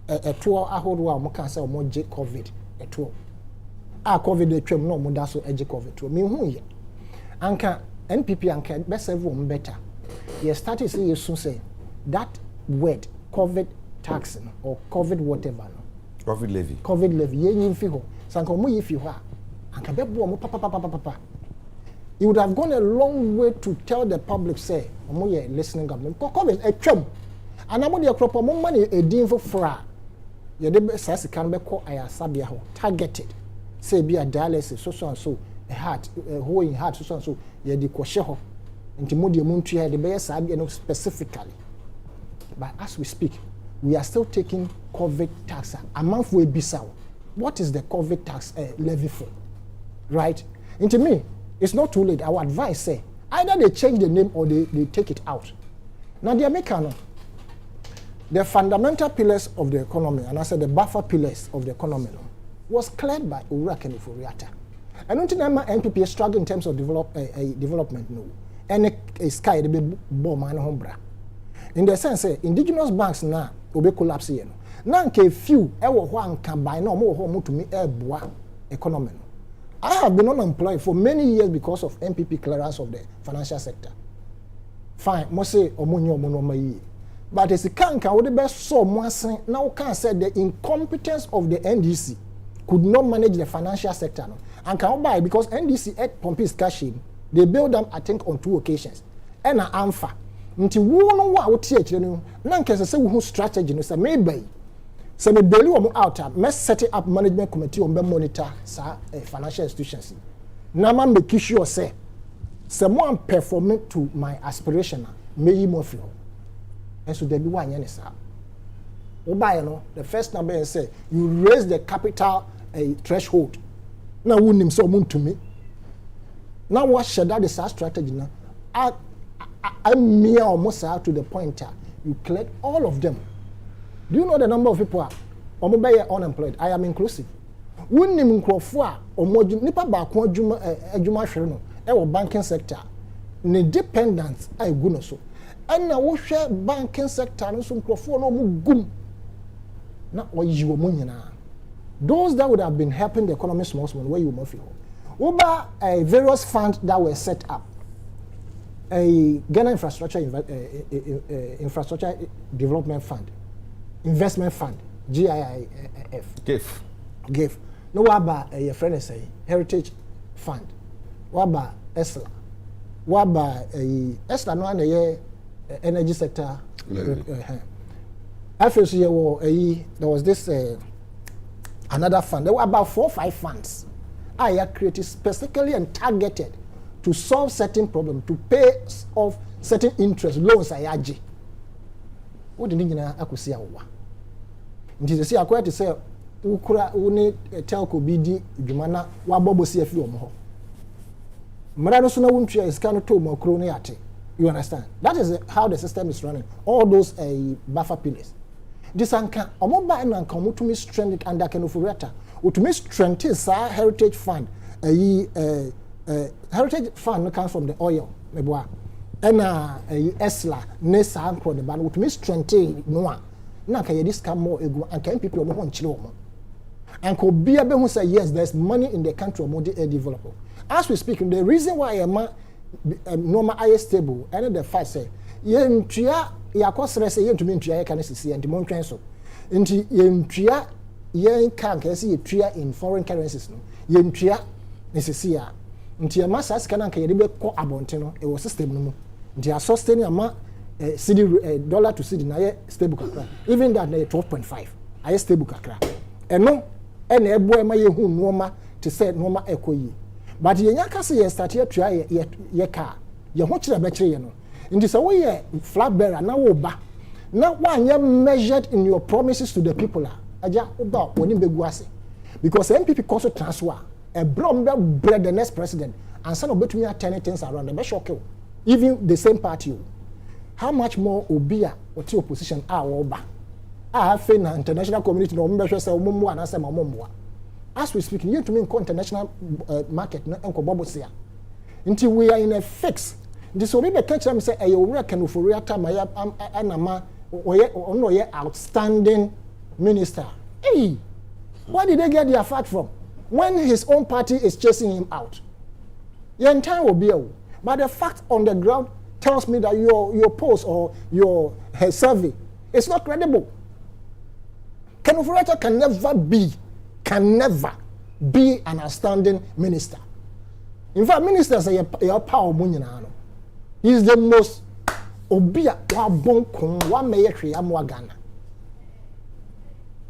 A 2 hour hold while Mokan say more J COVID a 2. COVID the trim no more so edge COVID to me who ye. Anka NPP anka best everyone better. You started say you soon say that word COVID tax or COVID whatever no. COVID levy. COVID levy ye nyimfi ho. Sanka mo yifi ho a anka bebo mo papa. You would have gone a long way to tell the public say omo ye listening government COVID a trim. And I'm going to crop more money a deal for fra. You did say can be called Ayasabia targeted. Say be a dialysis, so and so, a heart, a hole in heart, so and so, you did Kosheho. Into Modi Munti had the best idea specifically. But as we speak, we are still taking COVID tax a month way Bissau. What is the COVID tax levy for? Right? Into me, it's not too late. Our advice say either they change the name or they take it out. Now the American. The fundamental pillars of the economy, and I said the buffer pillars of the economy, was cleared by Owura Kenifo-Riata. I don't think that NPP struggle in terms of development, no. And a sky the be bomb and hombra. In the sense, indigenous banks now will be collapsing. Now, few one can buy no more home to me economy. I have been unemployed for many years because of NPP clearance of the financial sector. Fine, must say omunyo monomayi. But as a can't would the best so much now can say the incompetence of the NDC could not manage the financial sector. No? And can buy because NDC at Pompey's cashing, they build them, I think, on 2 occasions. And an AMFA. Until we know what would teach you, none can say who strategy, say maybe. So the daily out, must set it up management committee on monitor financial institutions. Naman make sure say someone performing to my aspiration, may you more feel. And so there be one yen sir. The first number and say you raise the capital threshold. Now wouldn't him so moon to me. Now what should that is our strategy now? I'm mere almost out to the pointer. You cleared all of them. Do you know the number of people are unemployed? I am inclusive. Wouldn't him crofua or more nipa back one juma banking sector. The dependence I go so. And now we share banking sector and some crofua no gum. Not what you money now. Those that would have been helping the economy small where you move over various funds that were set up. A Ghana infrastructure development fund, investment fund, GIF. GIF. No what about a friend say heritage fund. What about ESLA? What about a ESLA no one energy sector? I feel there was this another fund. There were about 4 or 5 funds. I are created specifically and targeted to solve certain problems, to pay off certain interest loans. What did you know? I could see a war. It is a quite to say, Ukura, Uni, Telco, BD, Jumana, Wabobo CFU Moho. Maradosuna Wuntria is kind of two more croniate. You understand? That is how the system is running. All those buffer pillars. This anka, Omoba and Anka, to me strengthened under Kenofureta, to me strengthen heritage fund. Heritage fund comes from the oil, and ESLA, Nessa, and Crony, but with me strengthen no. Now can you discount more and can people want children? And could be able to say yes, there's money in the country of more developer. As we speak, the reason why a normal IS stable and the fact say yɛntwea yɛakɔsrɛ sɛ yɛntumi ntwea yɛka no sisi nti montwɛn so nti yɛntwea yɛn ka nka yɛsɛ yɛtwea in foreign currencies no yɛntwea ne sisi a nti yɛma saa sika no anka yɛde bɛkɔ abɔnten no ɛwɔ system no mu nti asɔstain ama cedi dollar to cedi na yɛ stable kakra even that na yɛ 12.5 ayɛ stable kakra ɛno ɛna ɛboa ɛma yɛhu nneɛma te sɛ nneɛma ɛkɔ yie but yɛnya ka sɛ yɛ start yɛtua yɛ kaa yɛ ho kyerɛ bɛkyerɛ yɛ no nti sɛ woyɛ flag bearer na woba na woanyɛ measured in your promises to the people a agya woba wɔne bɛgu ase because MPP kɔ so transfer ɛbrɛ bɛbrɛ the next president ansa na obɛtumi atɛne things around ɛbɛhyɛ ɔkew even the same party how much more obi a wɔte opposition a wɔba a afei na international community na wɔn bɛhwɛ sɛ wɔn mu anasɛ ma wɔn mmoa as we speak yɛntumi nkɔ international market na nkɔbɔ bosia nti we are in a fix nti sɛ obi bɛka kyerɛ me sɛ ɛyɛ owura kanofori atama yɛ anama ɔyɛ outstanding minister hey where did they get their fact from when his own party is chasing him out yɛn time will be a but the fact on the ground tells me that your post or your survey is not credible. Kanofori can never be an outstanding minister. In fact, ministers are your power munyana. He is the most obia wa bonkon wa meye hwe amwa Ghana.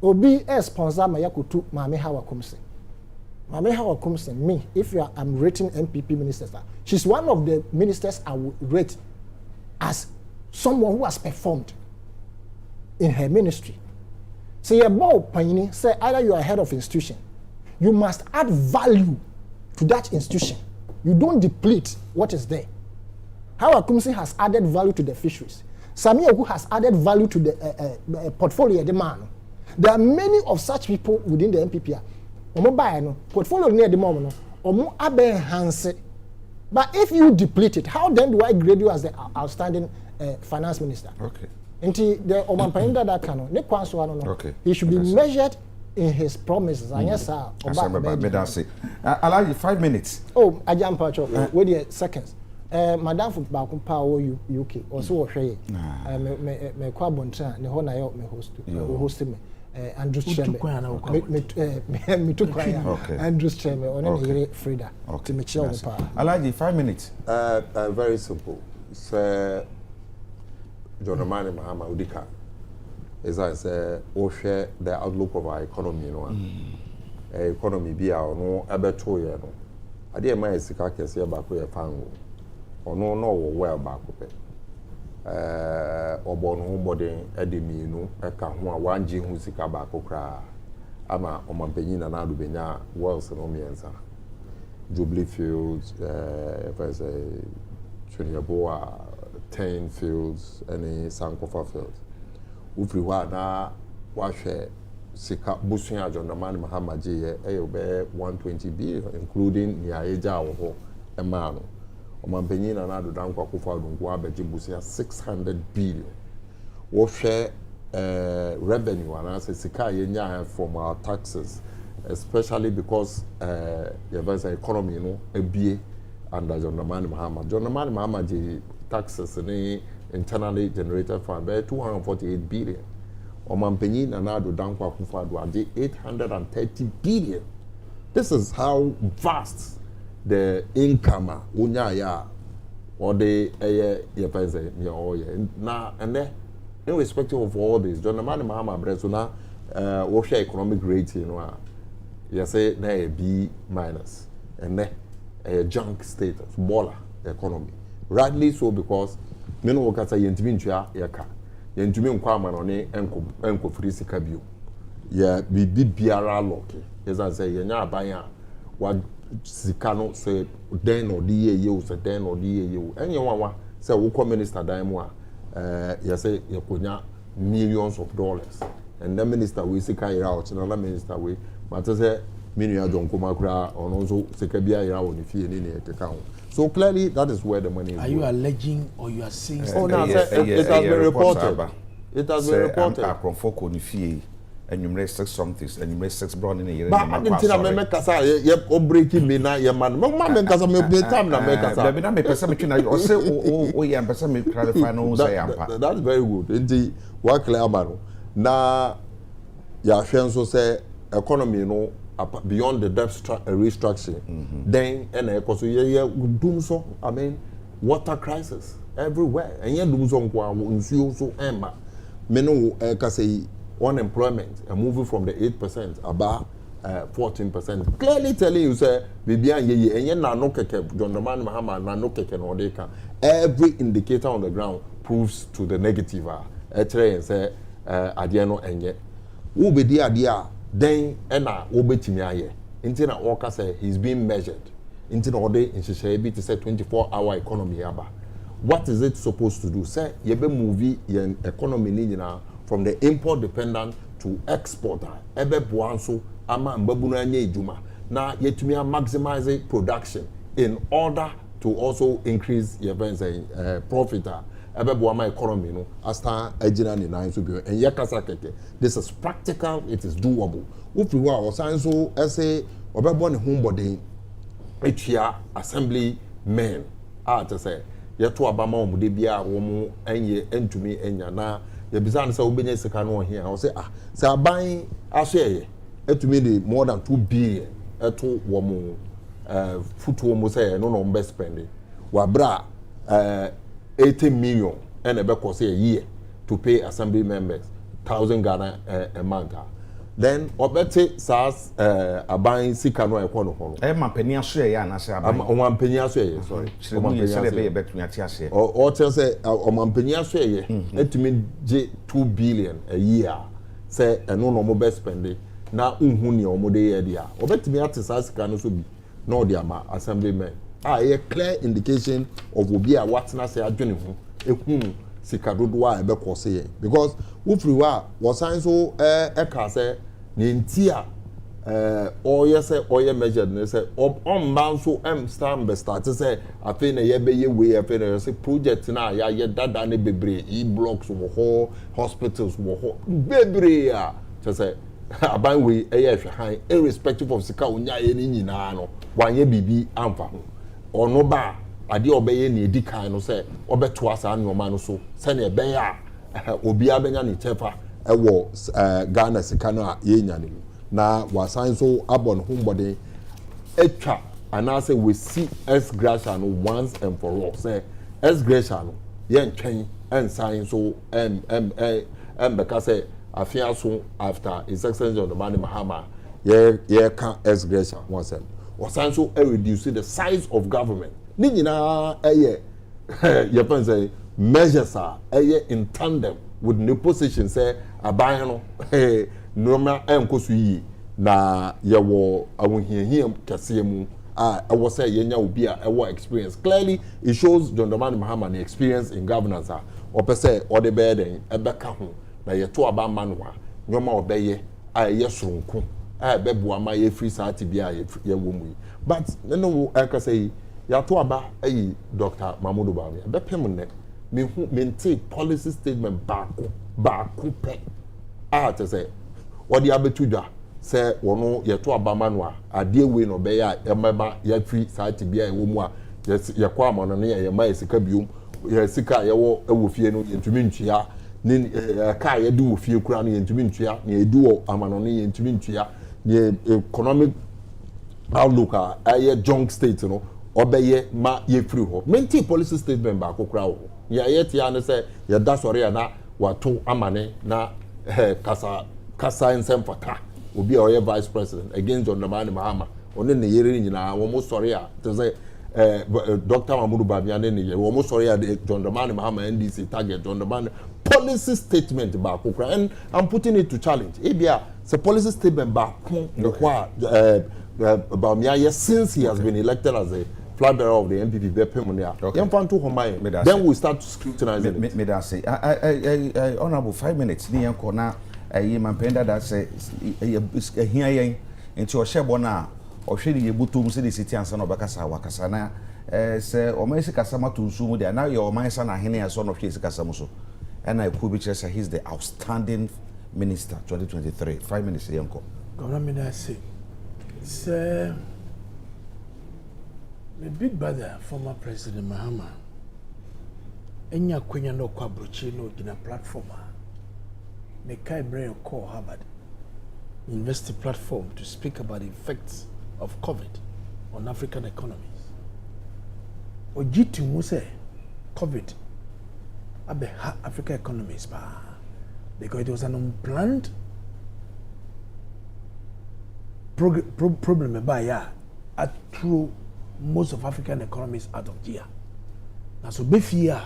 Obi sponsor ma yakutu Mame Hawa Kumse. Mame Hawa Kumse, me, if I'm rating MPP ministers, she's one of the ministers I would rate as someone who has performed in her ministry. So your board panyini say either you are head of institution, you must add value to that institution. You don't deplete what is there. Hawa Kumse has added value to the fisheries. Sami Ogu has added value to the portfolio of the man. There are many of such people within the MPP. Omo buy no portfolio near the moment no omo abe enhance. But if you deplete it, how then do I grade you as the outstanding finance minister? Okay. Nti the omampayinda that kano ne kwanso ano no. Okay. He should be measured in his promises. Yes, sir. Allow you 5 minutes. Oh, I jump out of wait the seconds. Madam from Bakumpa UK also wo hwe me kwa bontra ne ho na yo me host me Andrew Cheme me took Andrew Cheme on the Frida to me chill pa. Allow 5 minutes. Very simple. So John Mani Mahama Udika, as I say, we share the outlook of our economy. Economy be our no abeto ye no. Ade e ma sika kese ya baako ye fango. Ono no wo well baako pe. Obo no boden edemi no eka ho a wanje hu sika baako kra. Ama omampanyin na adu benya wells no miensa. Jubilee Fields, if I say Chuniaboa 10 fields and Sankofa fields. Ufri wa na wahwe sika busunya John Dramani Mahama je be 120 billion including nia eja wo ho ema no. Omampanyin na adu dan kwa kufa dungu abeje busunya 600 billion. Wo hwe revenue and as sika yenya from our taxes, especially because the economy no ebie under John Dramani Mahama. John Dramani Mahama je taxes in internally generated fund by 248 billion. Omampanyin na nado dankwa kufadu ade 830 billion. This is how vast the income unya ya or the yepese me or na and then irrespective of all this John Dramani Mahama bresuna wo share economic rate you know you say na a B minus and then a junk status baller economy. Rightly so because men wo kasa yentimi ntwa yeka yentimi nkwa amanone enko free sika bio ya bibi biara loke yesa say yenya aban a wa sika no say den no di ye o say den no di ye o enye wanwa say wo ko minister dan mu a ya say yakonya millions of dollars and the minister we sika ira out na minister we but say minu ya jonko makura ono so sika bia ira woni fie ni ne eteka ho. So clearly, that is where the money is. Are you alleging or you are saying? Oh, no, it has been reported. It has been reported. enumerate 6 somethings enumerate 6 brown in a year but I didn't think I make kasa ye breaking me na ye man ma me kasa me time na me kasa be na me person me twina o say o ye person me clarify no say ampa that's very good nti wa clear amano na ya hwe nso say economy no beyond the debt restructuring then and so ye dum so I mean water crisis everywhere and ye dum so nko nsuo so emma me no kasa unemployment moving from the 8% about 14%. Clearly telling you, say, Bibian ye and ye na no keke, John Roman Mahama na no keke no deka. Every indicator on the ground proves to the negative. Etre and say, adiano and ye. Ube dia, then ena ube timiaye. Intina Oka say he's being measured. Intina ode in Shishabi to say 24-hour economy aba. What is it supposed to do? Say, yebe movie yen economy ni na from the import dependent to exporter ebe buanso ama mbabunu anya ejuma na yetumi maximize production in order to also increase your profit ebe buama economy no asta agina ni nan so bi en yakasa keke this is practical, it is doable ufi wa osanso ese obebo ne hombody etua assembly men to say yeto abama omude bia wo mu enye entumi enya na the bizarre say obenya sika no here I say say aban ahye etumi dey more than 2 billion eto wo mu futu mo say no best spending wa bra 80 million and ebe cost a year to pay assembly members 1,000 Ghana a month then obete sas aban sika no ekwo no ho e ma pani aso ya na se aban o ma pani aso ye sorry o ma pani aso ye betumi ati ase o tell say o ma pani aso ye etumi je 2 billion a year say eno no mo best spend na unhu ne o mo de ye dia obetumi ati sas sika no so bi na o de ama assemblymen a clear indication of obi a what na say adwene ho ehunu sika dodo a ebe kose ye because wofri wa wasan so ka say nentia oye say oye measured ne say on ban so start say afi na ye be ye we afi na say project na ya ye dada ne bebre blocks wo ho hospitals wo ho bebre a say aban we ye hwan irrespective of sika onya ye ni nyina no wanye bibi amfa ho ono ba ade obeye ne edikan no say obeto asa nneoma no so se na ebeye a obi abenya ne chefa ewo Ghana sika no a ye nya ne na wasan so abon hombody etwa anase we see S gracia no once and for all say S gracia no ye ntwen ensan so beka say afia so after his excellency on the man Mahama ye can S gracia once and wasan so reduce the size of government ni nyina ye pen say measures are in tandem with the position say aban no normal enkoso yi na ye wo awonhiahia kase mu ewo say yenya obi a ewo experience clearly it shows John Dramani Mahama the experience in governance opese ode be den ebeka ho na ye to aba manwa nyoma obeye ye soronko beboa ma ye free saati bia ye wo mu but no ekase ya to aba Dr. Mahmoud Bawumia bepem ne me take policy statement baako pe to say what the abetuda say wono ye to aba manwa ade we no be ya emeba ya free saati bia ye wo mu a ye kwa amono ne ye ma sika biom ye sika ye wo fie no yentumi ntwia ni ka ye du wo fie kura no yentumi ntwia ne edu wo amano ne yentumi ntwia ne economic outlook a junk state no obeye ma ye free ho menti policy statement ba kokura wo ya yet ya ne say ya da sori ya na wato amane na kasa ensem faka obi a vice president against John Dramani Mahama one ne yere nyina wo mo sori ya to say Dr. Mahmoud Bawumia ne ye wo mo sori ya John Dramani Mahama NDC target John Dramani policy statement ba kokura and I'm putting it to challenge ebia say policy statement ba ko kwa Bawumia since he has been elected as a flag bearer of the MPP then we start to scrutinize it. Me that say honorable 5 minutes ni yanko na mampenda that say here yen into oshebo na ohwe ni yebutum se the city ansa no bakasa wakasa na say o man sikasa ma tunsu mu dia na ye o man sa na hene so no hwe sikasa mu so and I could be say he's the outstanding Minister 2023. 5 minutes yanko. Governor Minister say my big brother, former President Mahama, enya kwenya no kwa brochi no gina platform. Me kai brain call Harvard University platform to speak about the effects of COVID on African economies. Ojitu mu say COVID abe African economies ba because it was an unplanned problem by ya threw most of African economies out of gear. Now so be fear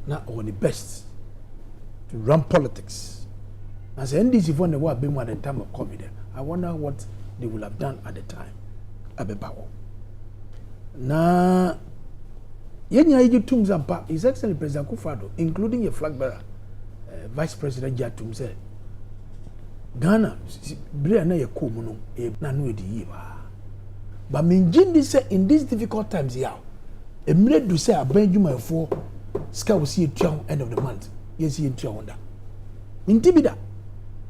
now on the best to run politics. As NDC for the war being at the time of COVID, I wonder what they would have done at the time. Abebawo. Na yenya iju tumzampa His Excellency President Akufo-Addo, including your flag bearer, Vice President Jatum said, Ghana, Bria na yeko muno, na no edi yiba. But minjindi say in these difficult times here, emre do say abenjuma for ska will see a end of the month. Yes, he into wonder. Intibida.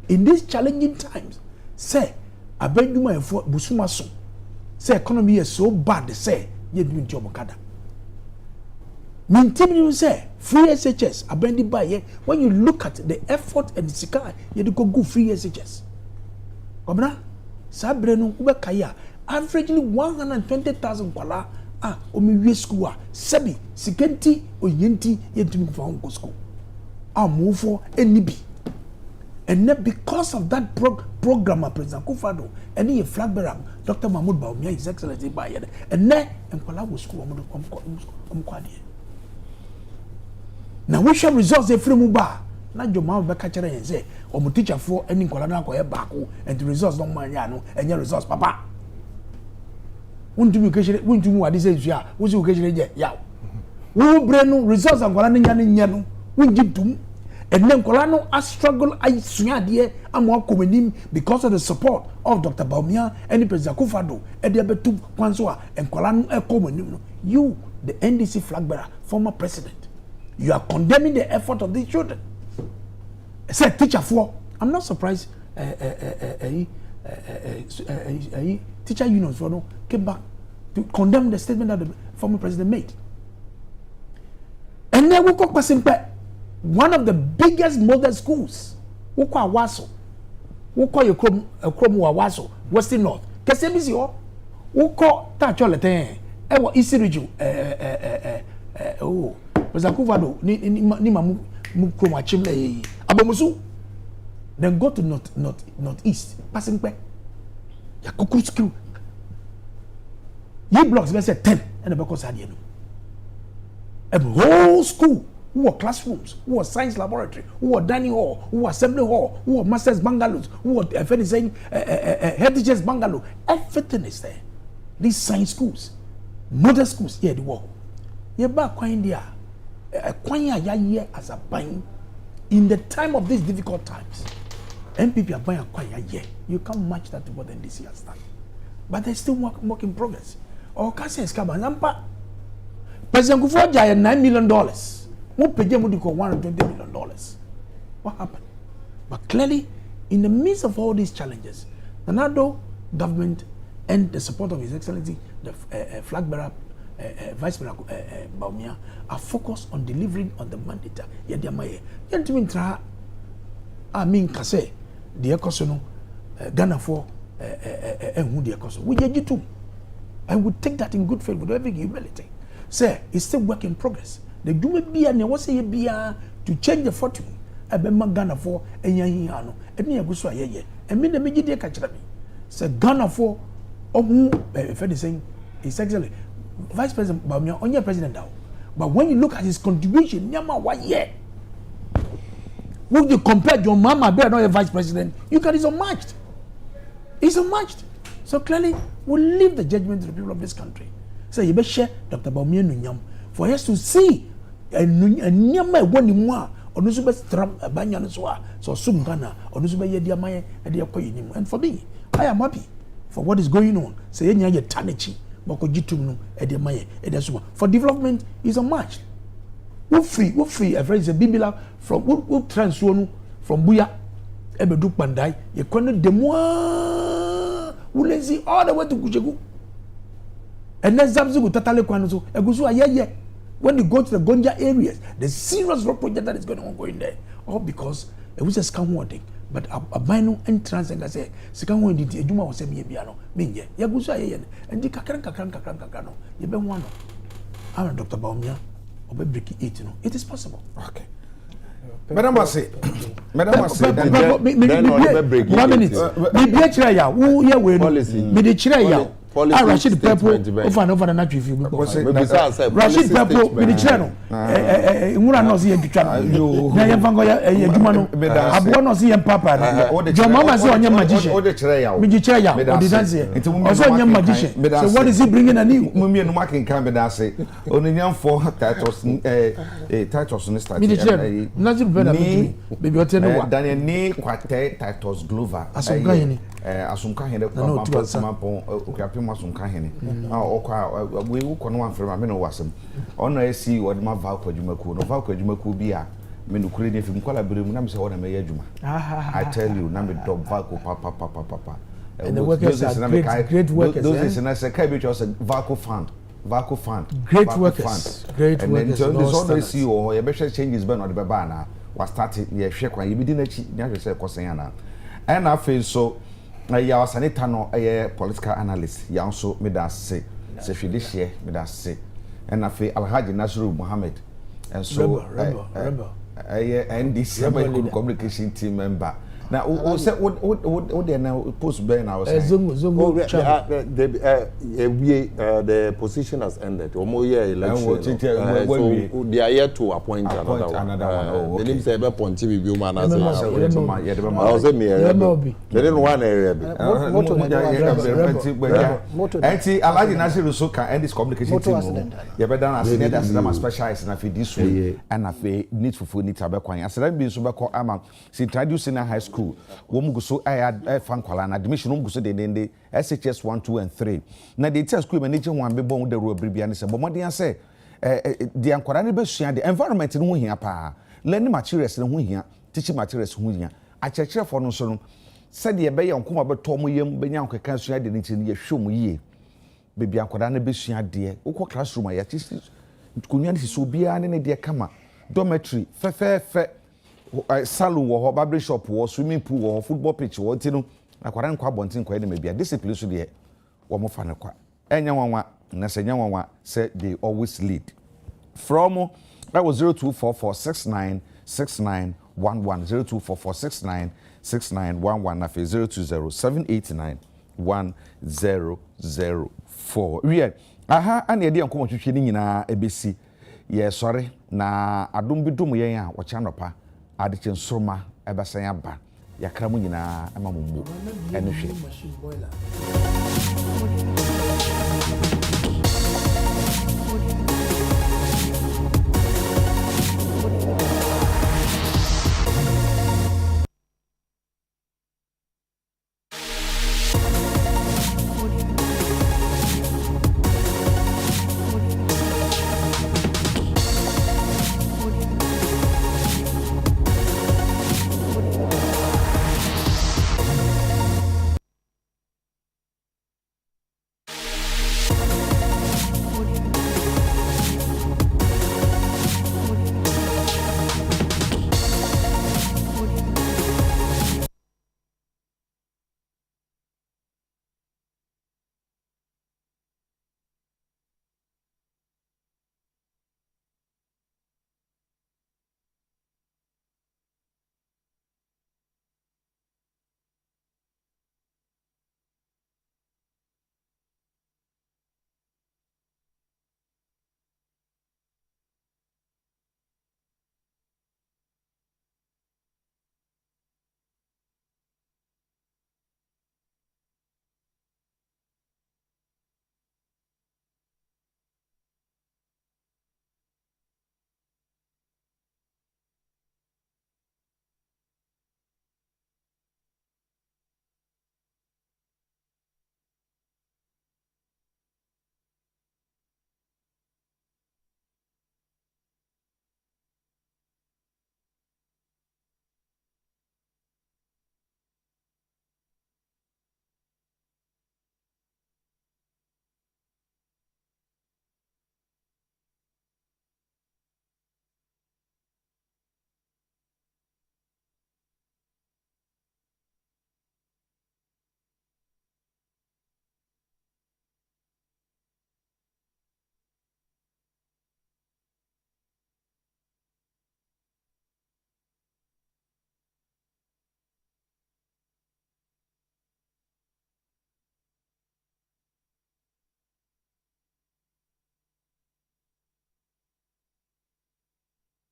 In these challenging times, say abenjuma for busuma so. Say economy is so bad, say you do job kada. Mintimini say free SHS abendi by ye when you look at the effort and the sika you do go free SHS. Obna sabre no ubekaya averagely 120,000 kwala omiwie school a sebi sikenti oyenti yentumi fa honko school. Move for any be. And then because of that program President Akufo-Addo and the flag bearer Dr. Mahmoud Bawumia His Excellency by ye and then enkwala wo school omkwade. Now we shall results they free muba. Na joma be ka kire yen say omo teacher for any nkwala na akoye baako and the results don't man ya no enya results papa. Wuntu wadi say zua wo si okejire je yaw. Wo bre no results nkwala nya no wunjidum and then nkwala no a struggle I suade amo akomenim because of the support of Dr. Bawumia and President Akufo-Addo e dey betu kwanso a nkwala no ekomenim no you the NDC flag bearer former president you are condemning the effort of these children. Say teacher for I'm not surprised teacher unions for no came back to condemn the statement that the former president made. And then we go one of the biggest model schools we call Awaso we call your Chrome Awaso Western North KCBC ho we call Tacholete ewo East region President Akufo-Addo ni mamu Chrome achimle abomusu then go to northeast passing back ya kuku school ye blocks be say 10 and the because ade no a whole school who are classrooms, who are science laboratory, who are dining hall, who are assembly hall, who are masters bungalows, who are head teachers bungalow. Everything is there. These science schools, modern schools, yeah, the world. Yeah, back when they are as a buying in the time of these difficult times. MPP are buying a quite year. You can't match that to what NDC has done. But there's still work in progress. Or Kasi Eskabanampa. President Akufo-Addo had $9 million. $120 million. What happened? But clearly, in the midst of all these challenges, the Nado government and the support of His Excellency, the flag bearer, Vice President Bawumia, are focused on delivering on the mandate. I mean, Kase, the Ekosono, Ghana for the Ekosono. We did too. I would take that in good faith with every humility. Say, it's still work in progress. The Dume Bia ne was a Bia to change the fortune. I be Ghana for a Yahino, and me a Guswa ye, and me the Mijide Kachami. Say Ghana for if anything, His Excellency Vice President Bawumia on your president now. But when you look at his contribution, Nyama 1 year. When you compare your mama bear not a vice president, you can is unmatched. It's unmatched. So clearly, we'll leave the judgment to the people of this country. So you better share Dr. Bawumia Nunyam for us to see a Nyama one more or no super stram a banyan so soon Ghana or no super yedia my idea. And for me, I am happy for what is going on. Say any Tanichi, Boko Jitum, Edemaye, Edasuma. For development is unmatched. We're free, a phrase a Bibila from we'll transfer from Buya. ebedu pandai ye kono demwa ulezi all the way to Kuchegu and then Zabzugu totally kwano so egusu ayeye when you go to the Gonja areas the serious road project that is going on there all because it was a scam wording but a minor entrance and I say second one did eduma was me biano minye yagusu ayeye and the kakran no ye be one I'm Dr. Baumia obe break it no it is possible okay Madam Wase, Madam Wase, then break it. 1 minute. Me be chira ya, wo ye we no. Me de chira ya. Rashid Pepo, over the natural view. Rashid Pepo, me de chira no. Ngura no si entwa no. Na ye vango ye djuma no. Abo no si ye papa no. Jo mama say onye magician. O de chira ya. Me de chira ya. O de dance here. Also onye magician. So what is he bringing a new? Mumie no making kan be dance. Onyan for titles titles no start. Me de chira. Nazi brother me. Baby hotel no wa. Daniel ni kwate titles Glover. Asonka hene. Asonka hene kwa pon okapim asonka hene. Okwa we wo no anfrema me no wasem. Ono esi wode ma va kwa djumaku no va kwa djumaku bia me no kure ne fim kwala bere mu na me se wona me ya djuma. I tell you na me do va ko papa. And the workers are great workers. Those is na say kai be just Vaco fund. Great workers. Great and workers. And then there's always see or you better changes ben or the baba na was started ye hwe kwan ye bi di na chi nya hwe say kosen na. And I feel so ya wasanita no political analyst ya nso me da se hwe this year me da se. And I feel Alhaji Nasiru Muhammad and so Rebel. NDC communication team member. Now, what they now post Ben? I was the position has ended. One year election. So they are yet to appoint another one. The name say be point TV view man as I was me. They didn't one area. Anti Alhaji Nasiru so can end this communication team. You better as senior as them specialized na fi this way and na fi need for need abekwan. As them be so be call ama si introducing high school. Womu guso fan kwala na admission womu guso de SHS 1 2 and 3 na de test school manage one be bon de ro bribia ne se bo modern say de ankwara ne be sua de environment no ho hia pa learning materials no ho hia teaching materials ho hia achechire fo no so no se de be ye nkoma be to mo yam be nya nkeka sua de ne ye hwe mo yie be bia ankwara ne be sua de ukọ classroom ya teach kunya ne so bia ne de kama dormitory fe salon wo barber shop wo swimming pool wo football pitch wo tinu akwara nkwa abontin kwa dem bia discipline so de wo mo fa ne kwa enya wanwa na se nya wanwa say they always lead from that was 0244696911 0244696911 na fe 0207891004 we aha ana ye de nkomo twetwe ni nyina ebesi ye sori na adom bi dum yen a wo cha nopa Adekye Nsroma ebasan aba yakra mu nyina ama mumbo ene hwe